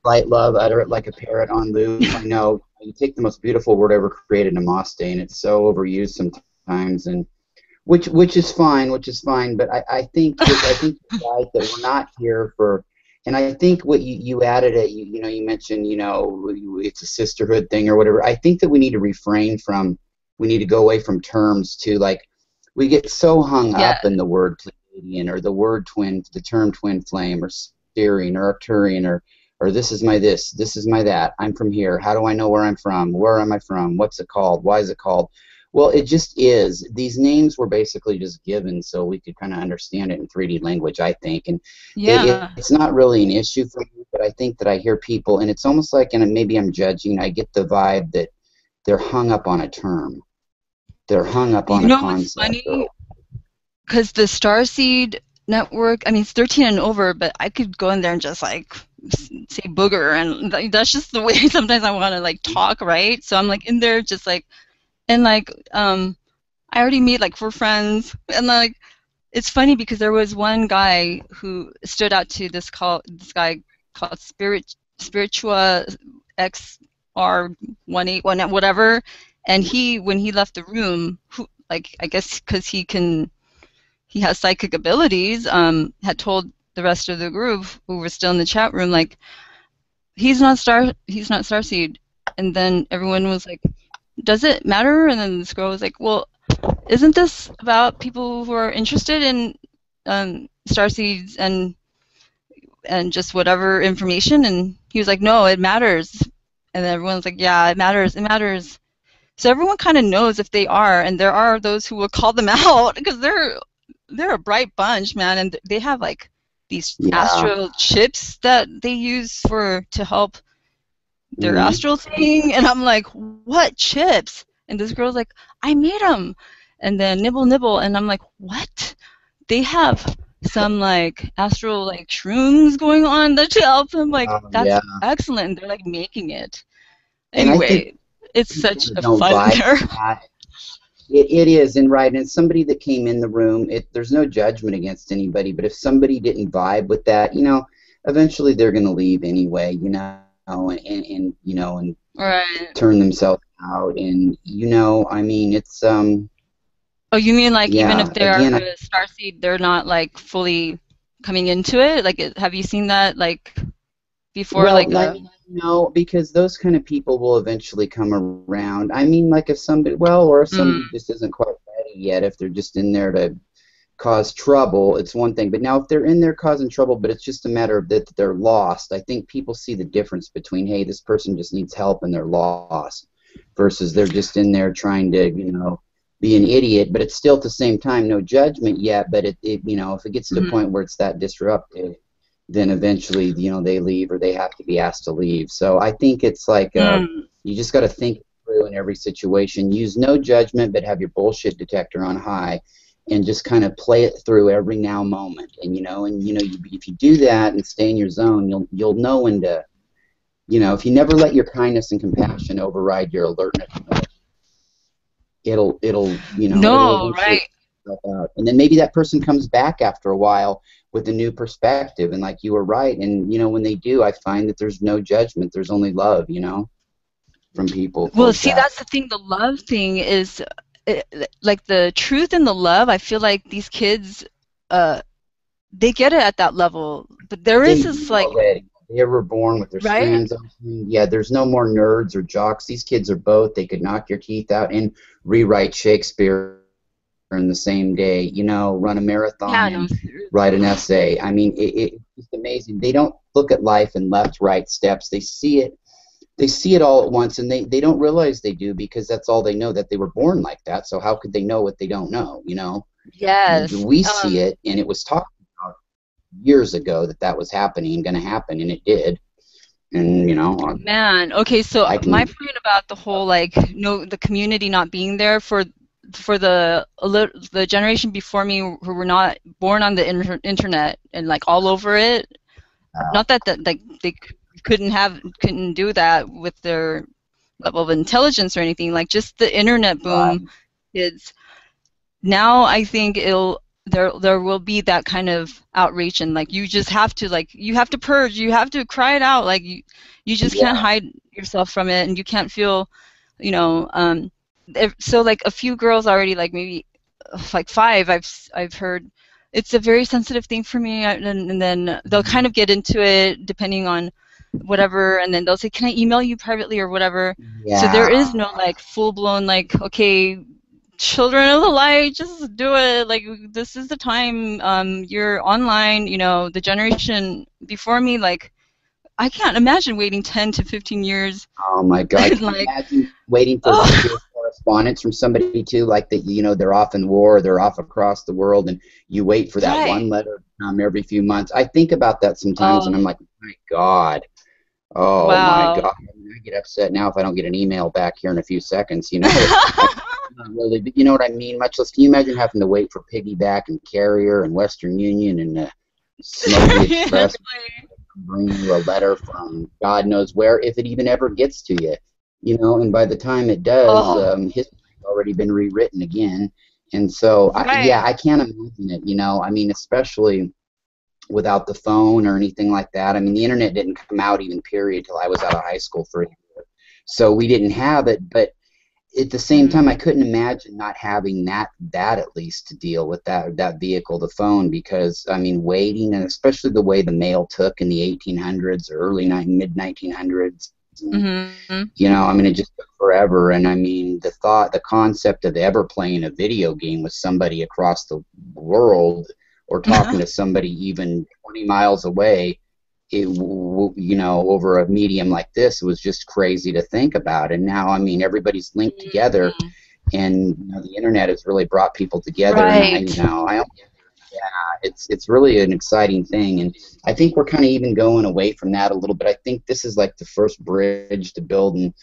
light love, utter it like a parrot on loop. I know you take the most beautiful word ever created, namaste, and it's so overused sometimes, and which is fine, But I think you're right that we're not here for. And I think what you added it. You mentioned it's a sisterhood thing or whatever. I think that we need to refrain from. We need to go away from terms too. Like we get so hung Yeah, up in the word Pleiadian or the word twin, the term twin flame or Syrian or Arcturian or this is my that. I'm from here. How do I know where I'm from? Where am I from? What's it called? Why is it called? Well, it just is. These names were basically just given so we could kind of understand it in 3D language, I think. And yeah. it's not really an issue for me, but I think that I hear people, and it's almost like, and maybe I'm judging, I get the vibe that they're hung up on a term. They're hung up on You a know what's concept. funny? Because the Starseed network, I mean, it's 13 and over, but I could go in there and just like say booger, and that's just the way sometimes I want to like talk, right? So I'm like in there just like, and like I already made like 4 friends, and like it's funny because there was one guy who stood out to this guy called Spiritua XR181 whatever, and he, when he left the room, who, like, I guess because he has psychic abilities, had told the rest of the group who were still in the chat room, like, he's not Starseed. And then everyone was like, does it matter? And then this girl was like, well, isn't this about people who are interested in starseeds and just whatever information? And he was like, no, it matters. And then everyone's like, yeah, it matters. It matters. So everyone kind of knows if they are, and there are those who will call them out because they're a bright bunch, man, and they have like these Yeah. astral chips that they use for to help their Mm-hmm. astral thing, and I'm like, what chips? And this girl's like, I made them, and then nibble nibble, and I'm like, what? They have some like astral like shrooms going on that help them. Like, that's Yeah. excellent. And they're like making it And I think anyway. It's people such that a don't fun vibe there. with that, it is, and right, and somebody that came in the room, there's no judgment against anybody, but if somebody didn't vibe with that, eventually they're going to leave anyway, and Right. turn themselves out, and I mean, it's Oh, you mean like even yeah, if they are again, a starseed, they're not like fully coming into it? Like, have you seen that like before? Like well, I a mean, no, because those kind of people will eventually come around. I mean, like if somebody, well, or if mm, somebody just isn't quite ready yet, if they're just in there to cause trouble, it's one thing. But now if they're in there causing trouble, but it's just a matter of that they're lost, I think people see the difference between, hey, this person just needs help and they're lost, versus they're just in there trying to, be an idiot. But it's still at the same time no judgment yet. But if it gets to a point where it's that disruptive, then eventually, they leave or they have to be asked to leave. So I think it's like you just got to think through in every situation. Use no judgment, but have your bullshit detector on high, and just kind of play it through every now moment. And if you do that and stay in your zone, you'll know when to, if you never let your kindness and compassion override your alertness, it'll No, eventually right. help out. And then maybe that person comes back after a while with a new perspective, and like you were right. And when they do, I find that there's no judgment. There's only love, from people Well, towards see, that. that's the thing. The love thing is, like the truth and the love. I feel like these kids, uh, they get it at that level. But there is They this do like, already. They were born with their right? strands open. Yeah, there's no more nerds or jocks. These kids are both. They could knock your teeth out and rewrite Shakespeare in the same day. Run a marathon Yeah, no, and write seriously. an essay. I mean, it's just amazing. They don't look at life in left, right steps. They see it. They see it all at once, and they don't realize they do, because that's all they know, that they were born like that. So how could they know what they don't know? Yes. We see it, and it was talked about years ago that was happening and going to happen, and it did. And Man, okay, so I my can. point about the whole like no the community not being there for the generation before me who were not born on the internet and like all over it. Not that like they couldn't do that with their level of intelligence or anything, like just the internet Right. boom is now I think there will be that kind of outreach, and like you just have to purge, you have to cry it out, like you just can't Yeah. hide yourself from it, and you can't feel, you know so like a few girls already, like maybe like five, I've heard it's a very sensitive thing for me, and then they'll kind of get into it depending on whatever, and then they'll say, can I email you privately or whatever. So there Yeah. is no like full blown like, okay, children of the light, just do it, like this is the time, you're online, the generation before me, like I can't imagine waiting 10 to 15 years Oh my God. and Can you like, imagine waiting for oh, secure correspondence from somebody too? Like that, they're off in war, they're off across the world, and you wait for that right, one letter to come every few months. I think about that sometimes, and I'm oh, like, my God. Oh my wow. God. I mean, I get upset now if I don't get an email back here in a few seconds. I not really, but you know what I mean? Much less, can you imagine having to wait for Piggyback and Carrier and Western Union and Smoky Express bring you a letter from God knows where, if it even ever gets to you, and by the time it does, Oh, history's already been rewritten again. And so, right. yeah, I can't imagine it, I mean, especially without the phone or anything like that. I mean, the internet didn't come out even period till I was out of high school for a year. So we didn't have it, but at the same time, I Mm. couldn't imagine not having that at least to deal with that vehicle, the phone, because I mean, waiting, and especially the way the mail took in the 1800s or mid 1900s, and Mm-hmm. I mean, it just took forever. And I mean, the concept of ever playing a video game with somebody across the world, or talking to somebody even 20 miles away, over a medium like this, was just crazy to think about. And now, I mean, everybody's linked together, Mm. and the internet has really brought people together. And Right. yeah, it's really an exciting thing. And I think we're kind of even going away from that a little bit. I think this is like the first bridge to building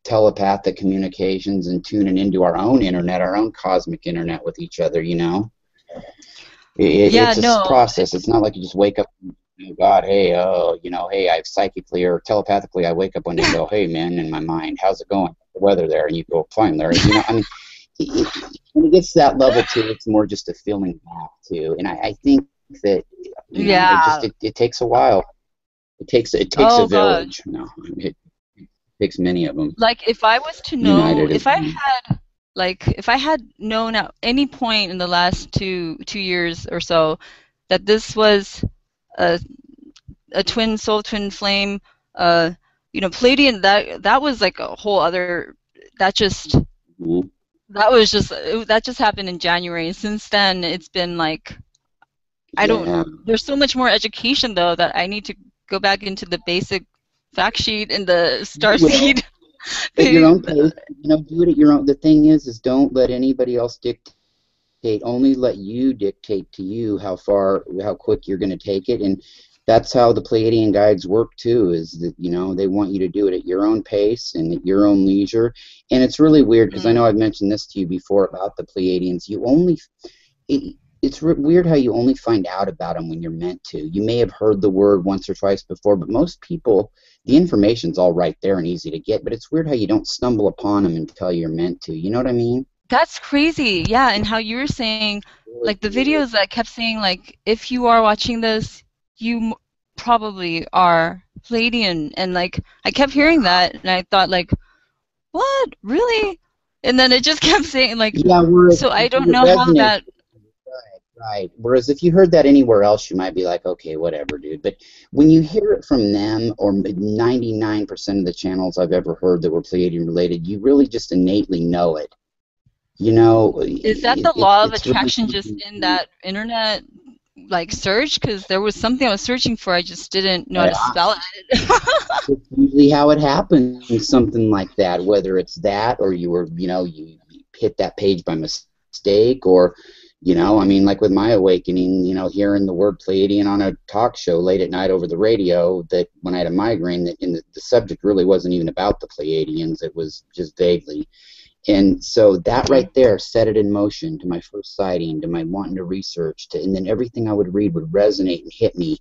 telepathic communications and tuning into our own internet, our own cosmic internet with each other. Yeah, It's a no. process. It's not like you just wake up and, oh God, hey, hey, I psychically or telepathically, I wake up one day and go, hey, man, in my mind, how's it going? The weather there? And you go, fine, Larry. I mean, when it gets to that level too, it's more just a feeling back too. And I think that, Yeah. it takes a while. It takes a Oh God. village. It takes many of them Like if I was to know, united as one. if I had known at any point in the last two years or so that this was a twin soul, twin flame, Palladian, that was like a whole other, that just Mhm. that just happened in January. And since then, it's been like I don't. Yeah. There's so much more education though that I need to go back into the basic fact sheet and the You star will seed. at your own pace. Do it at your own. The thing is don't let anybody else dictate. Only let you dictate to you how quick you're going to take it, and that's how the Pleiadian guides work too. Is that they want you to do it at your own pace and at your own leisure. And it's really weird because I know I've mentioned this to you before about the Pleiadians. It's weird how you only find out about them when you're meant to. You may have heard the word once or twice before, but most people, the information's all right there and easy to get. But it's weird how you don't stumble upon them until you're meant to. You know what I mean? That's crazy. Yeah, and how you were saying, Really like the weird. videos that kept saying, like, if you are watching this, you probably are Pleiadian. And like, I kept hearing that, and I thought, like, what? Really? And then it just kept saying, like, Yeah, whereas so I don't it know how resonates. that. Right. Whereas if you heard that anywhere else, you might be like, okay, whatever, dude. But when you hear it from them, or 99% of the channels I've ever heard that were Pleiadian related, you really just innately know it. Is that the It's law of it's really attraction just something. in that internet, like, search? Because there was something I was searching for, I just didn't know how to Yeah, spell it. it's usually how it happens, something like that. Whether it's that, or you hit that page by mistake, or I mean, like with my awakening, hearing the word Pleiadian on a talk show late at night over the radio, that when I had a migraine, that the subject really wasn't even about the Pleiadians, it was just vaguely. And so that right there set it in motion to my first sighting, to my wanting to research, and then everything I would read would resonate and hit me.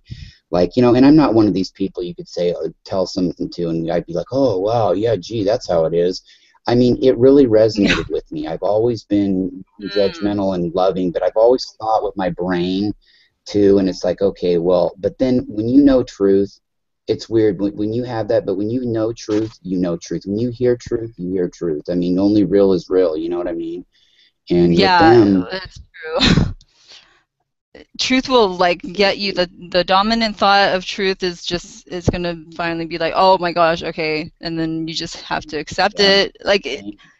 Like, and I'm not one of these people you could say, tell something to, and I'd be like, oh, wow, yeah, gee, that's how it is. I mean, it really resonated with me. I've always been judgmental and loving, but I've always thought with my brain too, and it's like, okay, well, but then when you know truth, it's weird when you have that, but when you know truth, you know truth. When you hear truth, you hear truth. I mean, only real is real, you know what I mean? And with Yeah, them, it's true. Truth will like get you the dominant thought of truth is gonna finally be like, oh my gosh, okay, and then you just have to accept yeah, it. Like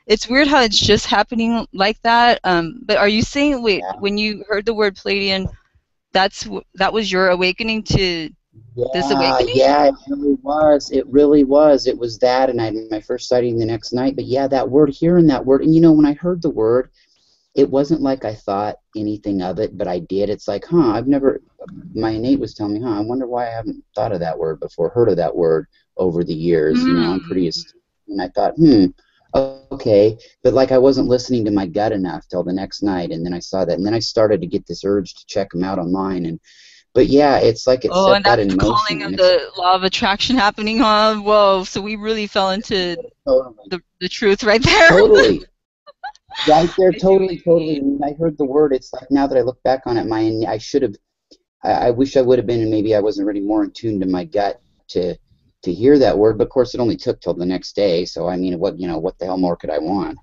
it's weird how it's just happening like that. But are you saying, wait, yeah, when you heard the word Palladian, that was your awakening to this yeah, awakening? yeah, it really was. It really was. It was that, and I had my first sighting the next night. But yeah, that word, hearing that word, and when I heard the word, it wasn't like I thought anything of it, but I did. It's like, I've never, my innate was telling me, I wonder why I haven't thought of that word before, heard of that word over the years. I'm pretty Mm. astute. And I thought, okay. But like I wasn't listening to my gut enough till the next night. And then I saw that. And then I started to get this urge to check them out online. But yeah, it's like it Oh, set and that that's in the motion. calling And of it's the law of attraction happening, huh? Whoa, so we really fell into totally, the truth right there. totally. Right there, I see what totally, you totally. mean. When I heard the word, it's like now that I look back on it, I should have. I wish I would have been, and maybe I wasn't really more in tune to my gut to hear that word. But of course, it only took till the next day. So I mean, what the hell more could I want?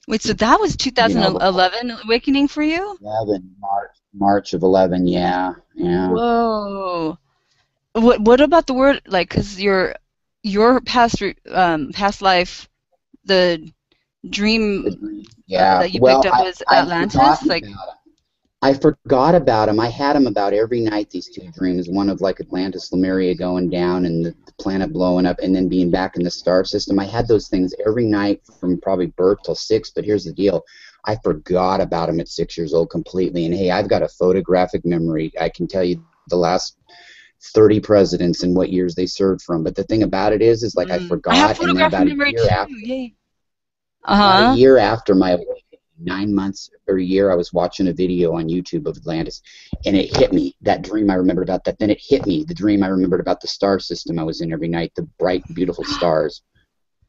Wait, so that was But 2011 awakening for you? 11 March of 11. Yeah, yeah. Whoa. What about the word, like, 'cause your past life, the dream Yeah. that you picked Well, up was I'd Atlantis? forgotten Like, about it. I forgot about them. I had them about every night, these two dreams, one of like Atlantis, Lemuria going down and the planet blowing up and then being back in the star system. I had those things every night from probably birth till 6, but here's the deal. I forgot about them at 6 years old completely. And hey, I've got a photographic memory. I can tell you the last 30 presidents and what years they served from. But the thing about it is like I I have forgot, and then photographic memory too. Yay. about a Uh-huh. year after my awakening, 9 months or a year, I was watching a video on YouTube of Atlantis, and it hit me. That dream I remembered about that. Then it hit me. The dream I remembered about the star system I was in every night, the bright, beautiful stars.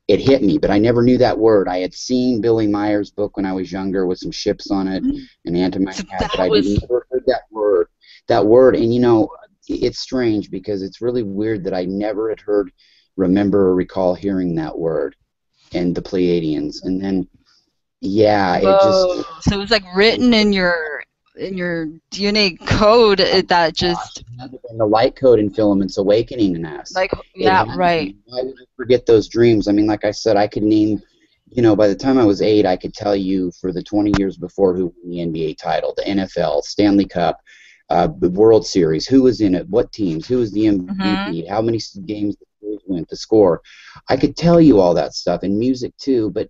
It hit me, but I never knew that word. I had seen Billy Meyer's book when I was younger with some ships on it, an So antimony hat, but that I was didn't never heard that word. That word, and it's strange because it's really weird that I never had heard, remember, or recall hearing that word and the Pleiadians, and then yeah, it just whoa. So it was like written in your DNA code oh that my gosh, just it had to have been the light code in filaments awakening in us. like It yeah, had to right. be. Why would I forget those dreams? I mean, like I said, I could name by the time I was 8, I could tell you for the 20 years before who won the NBA title, the NFL, Stanley Cup, the World Series, who was in it, what teams, who was the Mm-hmm. MVP, how many games the Series went, the score. I could tell you all that stuff, and music too, but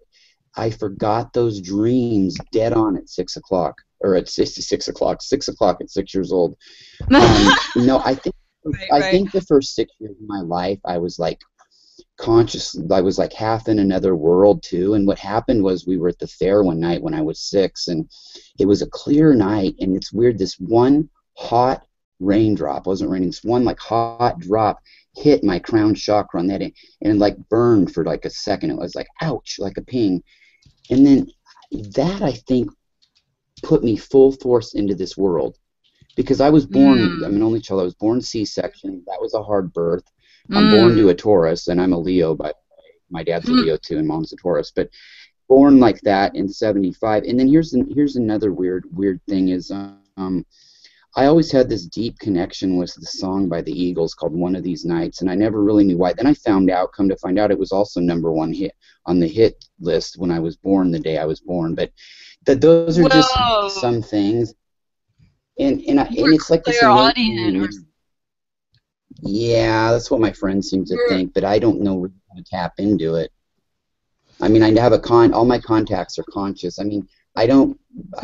I forgot those dreams dead on at 6 o'clock, or at 6 o'clock, 6 o'clock at 6 years old. No, Right, I right. think the first 6 years of my life, I was like conscious. I was like half in another world too. And what happened was we were at the fair one night when I was 6, and it was a clear night. And it's weird. This one hot raindrop, wasn't raining. This one like hot drop hit my crown chakra on that, and like burned for like a second. It was like ouch, like a ping. And then that I think put me full force into this world because I was born, I'm Mm. an only child. I was born C-section. That was a hard birth. I'm born to Mm. a Taurus, and I'm a Leo, but my dad's a Hmm. Leo too, and mom's a Taurus. But born like that in '75. And then here's another weird thing is I always had this deep connection with the song by the Eagles called "One of These Nights," and I never really knew why. Then I come to find out, it was also #1 hit on the hit list when I was born, the day I was born. But that those are just Whoa. some things, You were and it's like this innate clairaudient thing. or Yeah, that's what my friends seem to you're think, but I don't know really how to tap into it. I mean, I have all my contacts are conscious. I mean, I don't,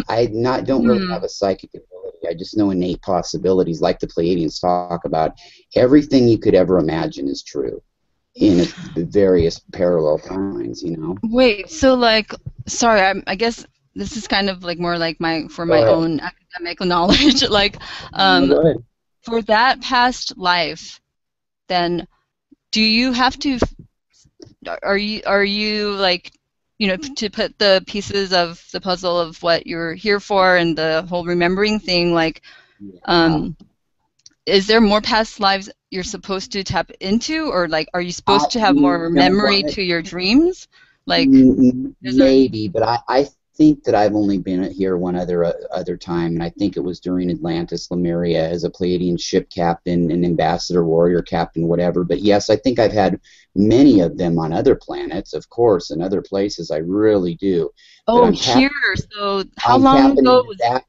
don't really have hmm. a psychic ability. I just know innate possibilities, like the Pleiadians talk about. Everything you could ever imagine is true in various parallel timelines. Wait, so like sorry, I guess this is kind of like more like my for Go my ahead. own academic knowledge. Like No, um go ahead. for that past life, then do you have to are you like to put the pieces of the puzzle of what you're here for and the whole remembering thing like Yeah. um is there more past lives you're supposed to tap into, or like are you I, supposed to have you more know memory what? to your dreams? Like is there Maybe, but I think that I've only been here one other time, and I think it was during Atlantis Lemuria as a Pleiadian ship captain, an ambassador, warrior captain, whatever. But yes, I think I've had many of them on other planets, of course, and other places. I really do. But oh here so how I'm long tapping ago into was that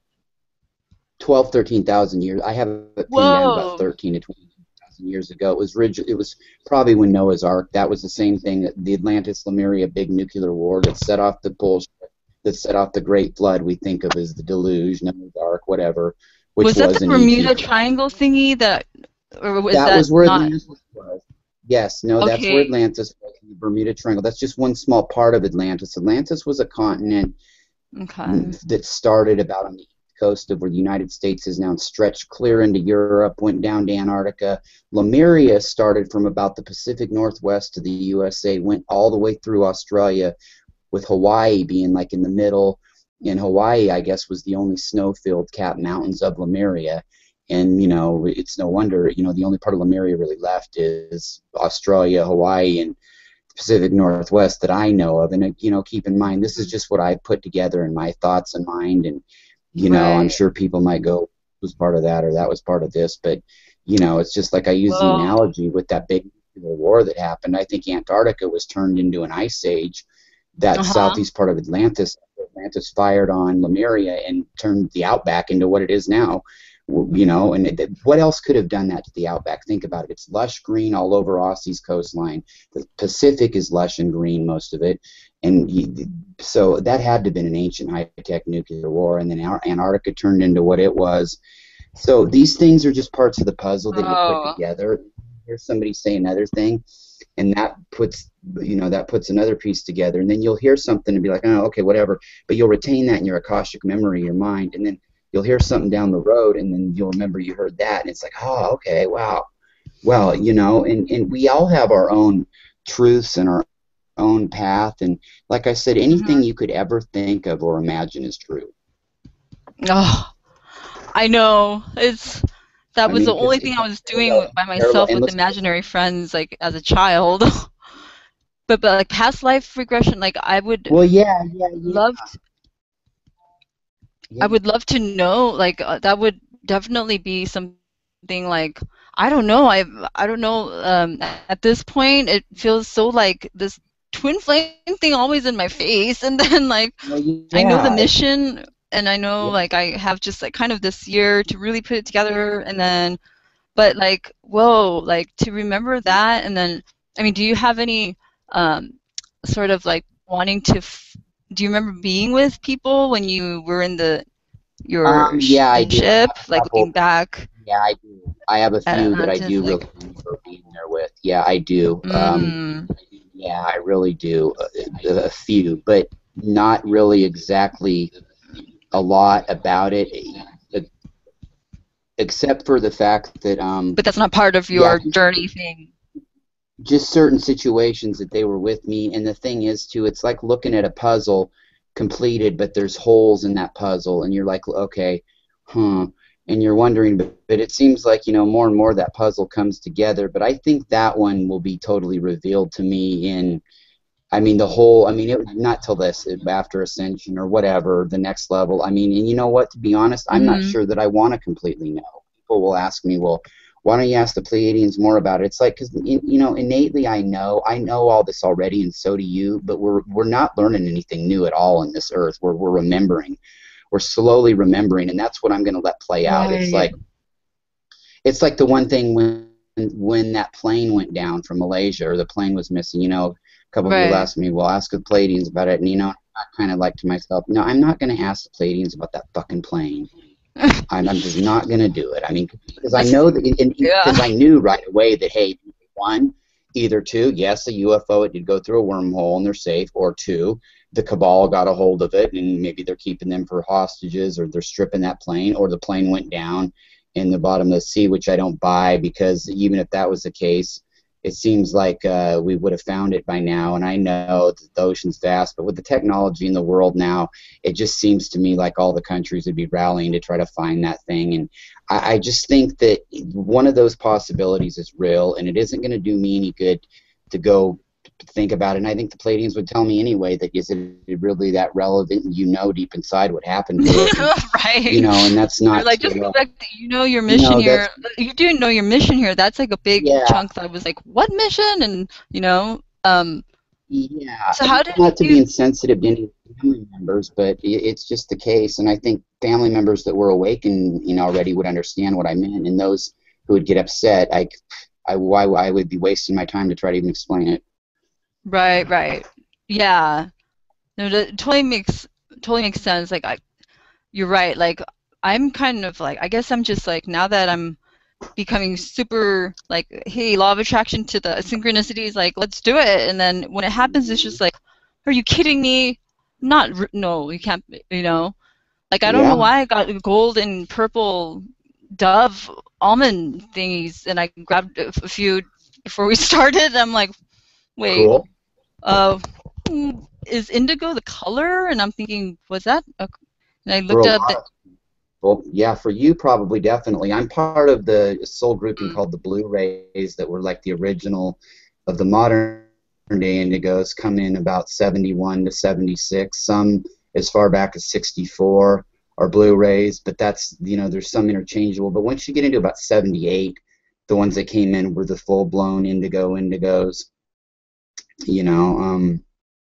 12, 13,000 years. I have it pinned down about whoa 13 to 20,000 years ago. It was probably when Noah's Ark. That was the same thing. That the Atlantis Lemuria big nuclear war that set off the bullshit, that set off the Great Flood. We think of as the deluge, Noah's Ark, whatever, which was that the was an ET. Bermuda Triangle thingy that or was That that was where not Atlantis was. Yes, no, that's where okay Atlantis was, in the Bermuda Triangle. That's just one small part of Atlantis. Atlantis was a continent okay that started about on the east coast of where the United States is now, stretched clear into Europe, went down to Antarctica. Lemuria started from about the Pacific Northwest to the USA, went all the way through Australia, with Hawaii being like in the middle. And Hawaii, I guess, was the only snow-filled capped mountains of Lemuria. And, it's no wonder, the only part of Lemuria really left is Australia, Hawaii, and Pacific Northwest that I know of. And, keep in mind, this is just what I put together in my thoughts and mind. And, I'm right sure people might go, was part of that or that was part of this. But, it's just like I use the whoa analogy with that big nuclear war that happened. I think Antarctica was turned into an ice age. That uh-huh southeast part of Atlantis fired on Lemuria and turned the outback into what it is now. And what else could have done that to the outback? Think about it. It's lush green all over Aussie's coastline. The Pacific is lush and green, most of it. And so that had to have been an ancient high-tech nuclear war. And then Antarctica turned into what it was. So these things are just parts of the puzzle that you put oh together. Here's somebody say another thing, and that puts another piece together, and then you'll hear something and be like, oh, okay, whatever, but you'll retain that in your akashic memory, your mind, and then you'll hear something down the road, and then you'll remember you heard that, and it's like, oh, okay, wow, well, and we all have our own truths and our own path, and like I said, anything mhm. you could ever think of or imagine is true. Oh, I know. That I was mean, the because only it thing I goes was doing by parallel myself with endless. imaginary friends, like as a child. But like past life regression, like Well, yeah, yeah, yeah, love, I yeah. would love to know. Like that would definitely be something like I don't know. I don't know. At this point, it feels so like this twin flame thing always in my face, and then like Well, I know the yeah, mission, and I know yeah. like I have just like kind of this year to really put it together, and then but like whoa, like to remember that, and then I mean, do you have any um sort of like wanting to do you remember being with people when you were in the your Yeah, I in do. I ship, have a like looking couple. back Yeah, I do. I have a at few that I Atlantis, do really like remember being there with. Yeah, I do. mm, Yeah, I really do. A few, but not really exactly a lot about it, e- except for the fact that, but that's not part of yeah, your journey thing. just certain situations that they were with me. And the thing is, too, it's like looking at a puzzle completed, but there's holes in that puzzle, and you're like, okay, huh. And you're wondering, but it seems like, more and more that puzzle comes together. But I think that one will be totally revealed to me in, I mean, it was not till this, after Ascension or whatever, the next level. I mean, and you know what, to be honest, I'm not Mm-hmm. sure that I want to completely know. People will ask me, well, why don't you ask the Pleiadians more about it? It's like, because, innately I know all this already, and so do you, but we're not learning anything new at all in this earth. We're remembering. We're slowly remembering, and that's what I'm going to let play out. Right. It's like the one thing when that plane went down from Malaysia, or the plane was missing. A couple of people Right. asked me, "Well, ask the Pleiadians about it," and I kind of like to myself, no, I'm not going to ask the Pleiadians about that fucking plane. I'm just not going to do it. I mean, because I That's know that, yeah. because I knew right away that, hey, one, either two, yes, a UFO, it did go through a wormhole and they're safe, or two, the cabal got a hold of it and maybe they're keeping them for hostages, or they're stripping that plane, or the plane went down in the bottom of the sea, which I don't buy, because even if that was the case, it seems like we would have found it by now. And I know that the ocean's vast, but with the technology in the world now, it just seems to me like all the countries would be rallying to try to find that thing. And I just think that one of those possibilities is real, and it isn't going to do me any good to go think about it. And I think the Palladians would tell me anyway that, is it really that relevant? And deep inside what happened to it, and Right. and that's They're not like, to, just go back to, you know, your mission that's, here. You do know your mission here. That's like a big yeah. chunk that I was like, what mission? And, Yeah, so and how it's did not to be you, insensitive to any family members, but it's just the case. And I think family members that were awakened, already would understand what I meant, and those who would get upset, why I would be wasting my time to try to even explain it. right, right. Yeah. No, that totally makes sense. Like, you're right. Like, I'm kind of like, I guess I'm just like, now that I'm becoming super like, hey, law of attraction to the synchronicities, like, let's do it. And then when it happens, it's just like, are you kidding me? Not, no, you can't, you know? Like, I don't know Yeah, why I got gold and purple Dove almond thingies, and I grabbed a few before we started. I'm like, wait, cool. uh, is indigo the color? And I'm thinking, was that? And I For looked a up lot the. of people, yeah, for you probably, definitely. I'm part of the soul grouping Mm, called the Blu-rays, that were like the original of the modern day indigos, come in about 71 to 76. Some as far back as 64 are Blu-rays, but that's, there's some interchangeable. But once you get into about 78, the ones that came in were the full-blown indigos, you know.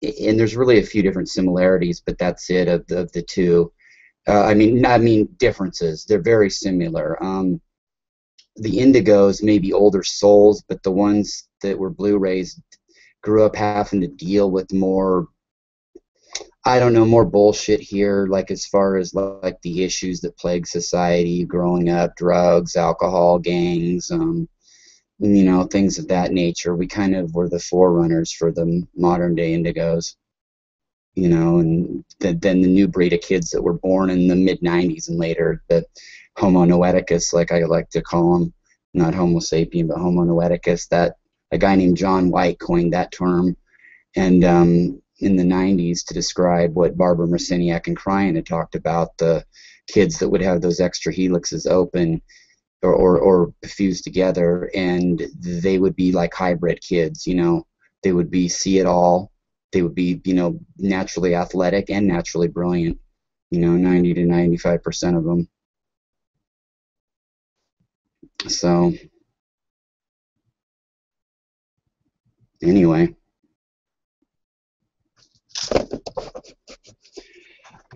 And there's really a few different similarities, but that's it, of the two. I mean differences. They're very similar. The indigos may be older souls, but the ones that were Blu-rays grew up having to deal with more, I don't know, more bullshit here, like as far as like the issues that plague society growing up: drugs, alcohol, gangs, things of that nature. We kind of were the forerunners for the modern day indigos, and then the new breed of kids that were born in the mid 90s and later, the Homo noeticus, like I like to call them, not Homo sapien, but Homo noeticus. That a guy named John White coined that term, and in the 90s, to describe what Barbara Marciniak and Cryan had talked about, the kids that would have those extra helixes open, or fused together, and they would be like hybrid kids. They would be see it all. They would be, naturally athletic and naturally brilliant. 90 to 95% of them. So anyway,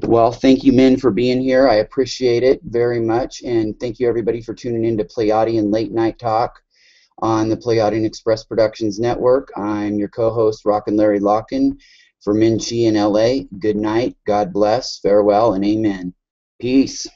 Well, thank you, Minn, for being here. I appreciate it very much. And thank you, everybody, for tuning in to Pleiadian Late Night Talk on the Pleiadian Express Productions Network. I'm your co-host, Rocken Larry Locken, for Minn Chi in LA. Good night, God bless, farewell, and amen. Peace.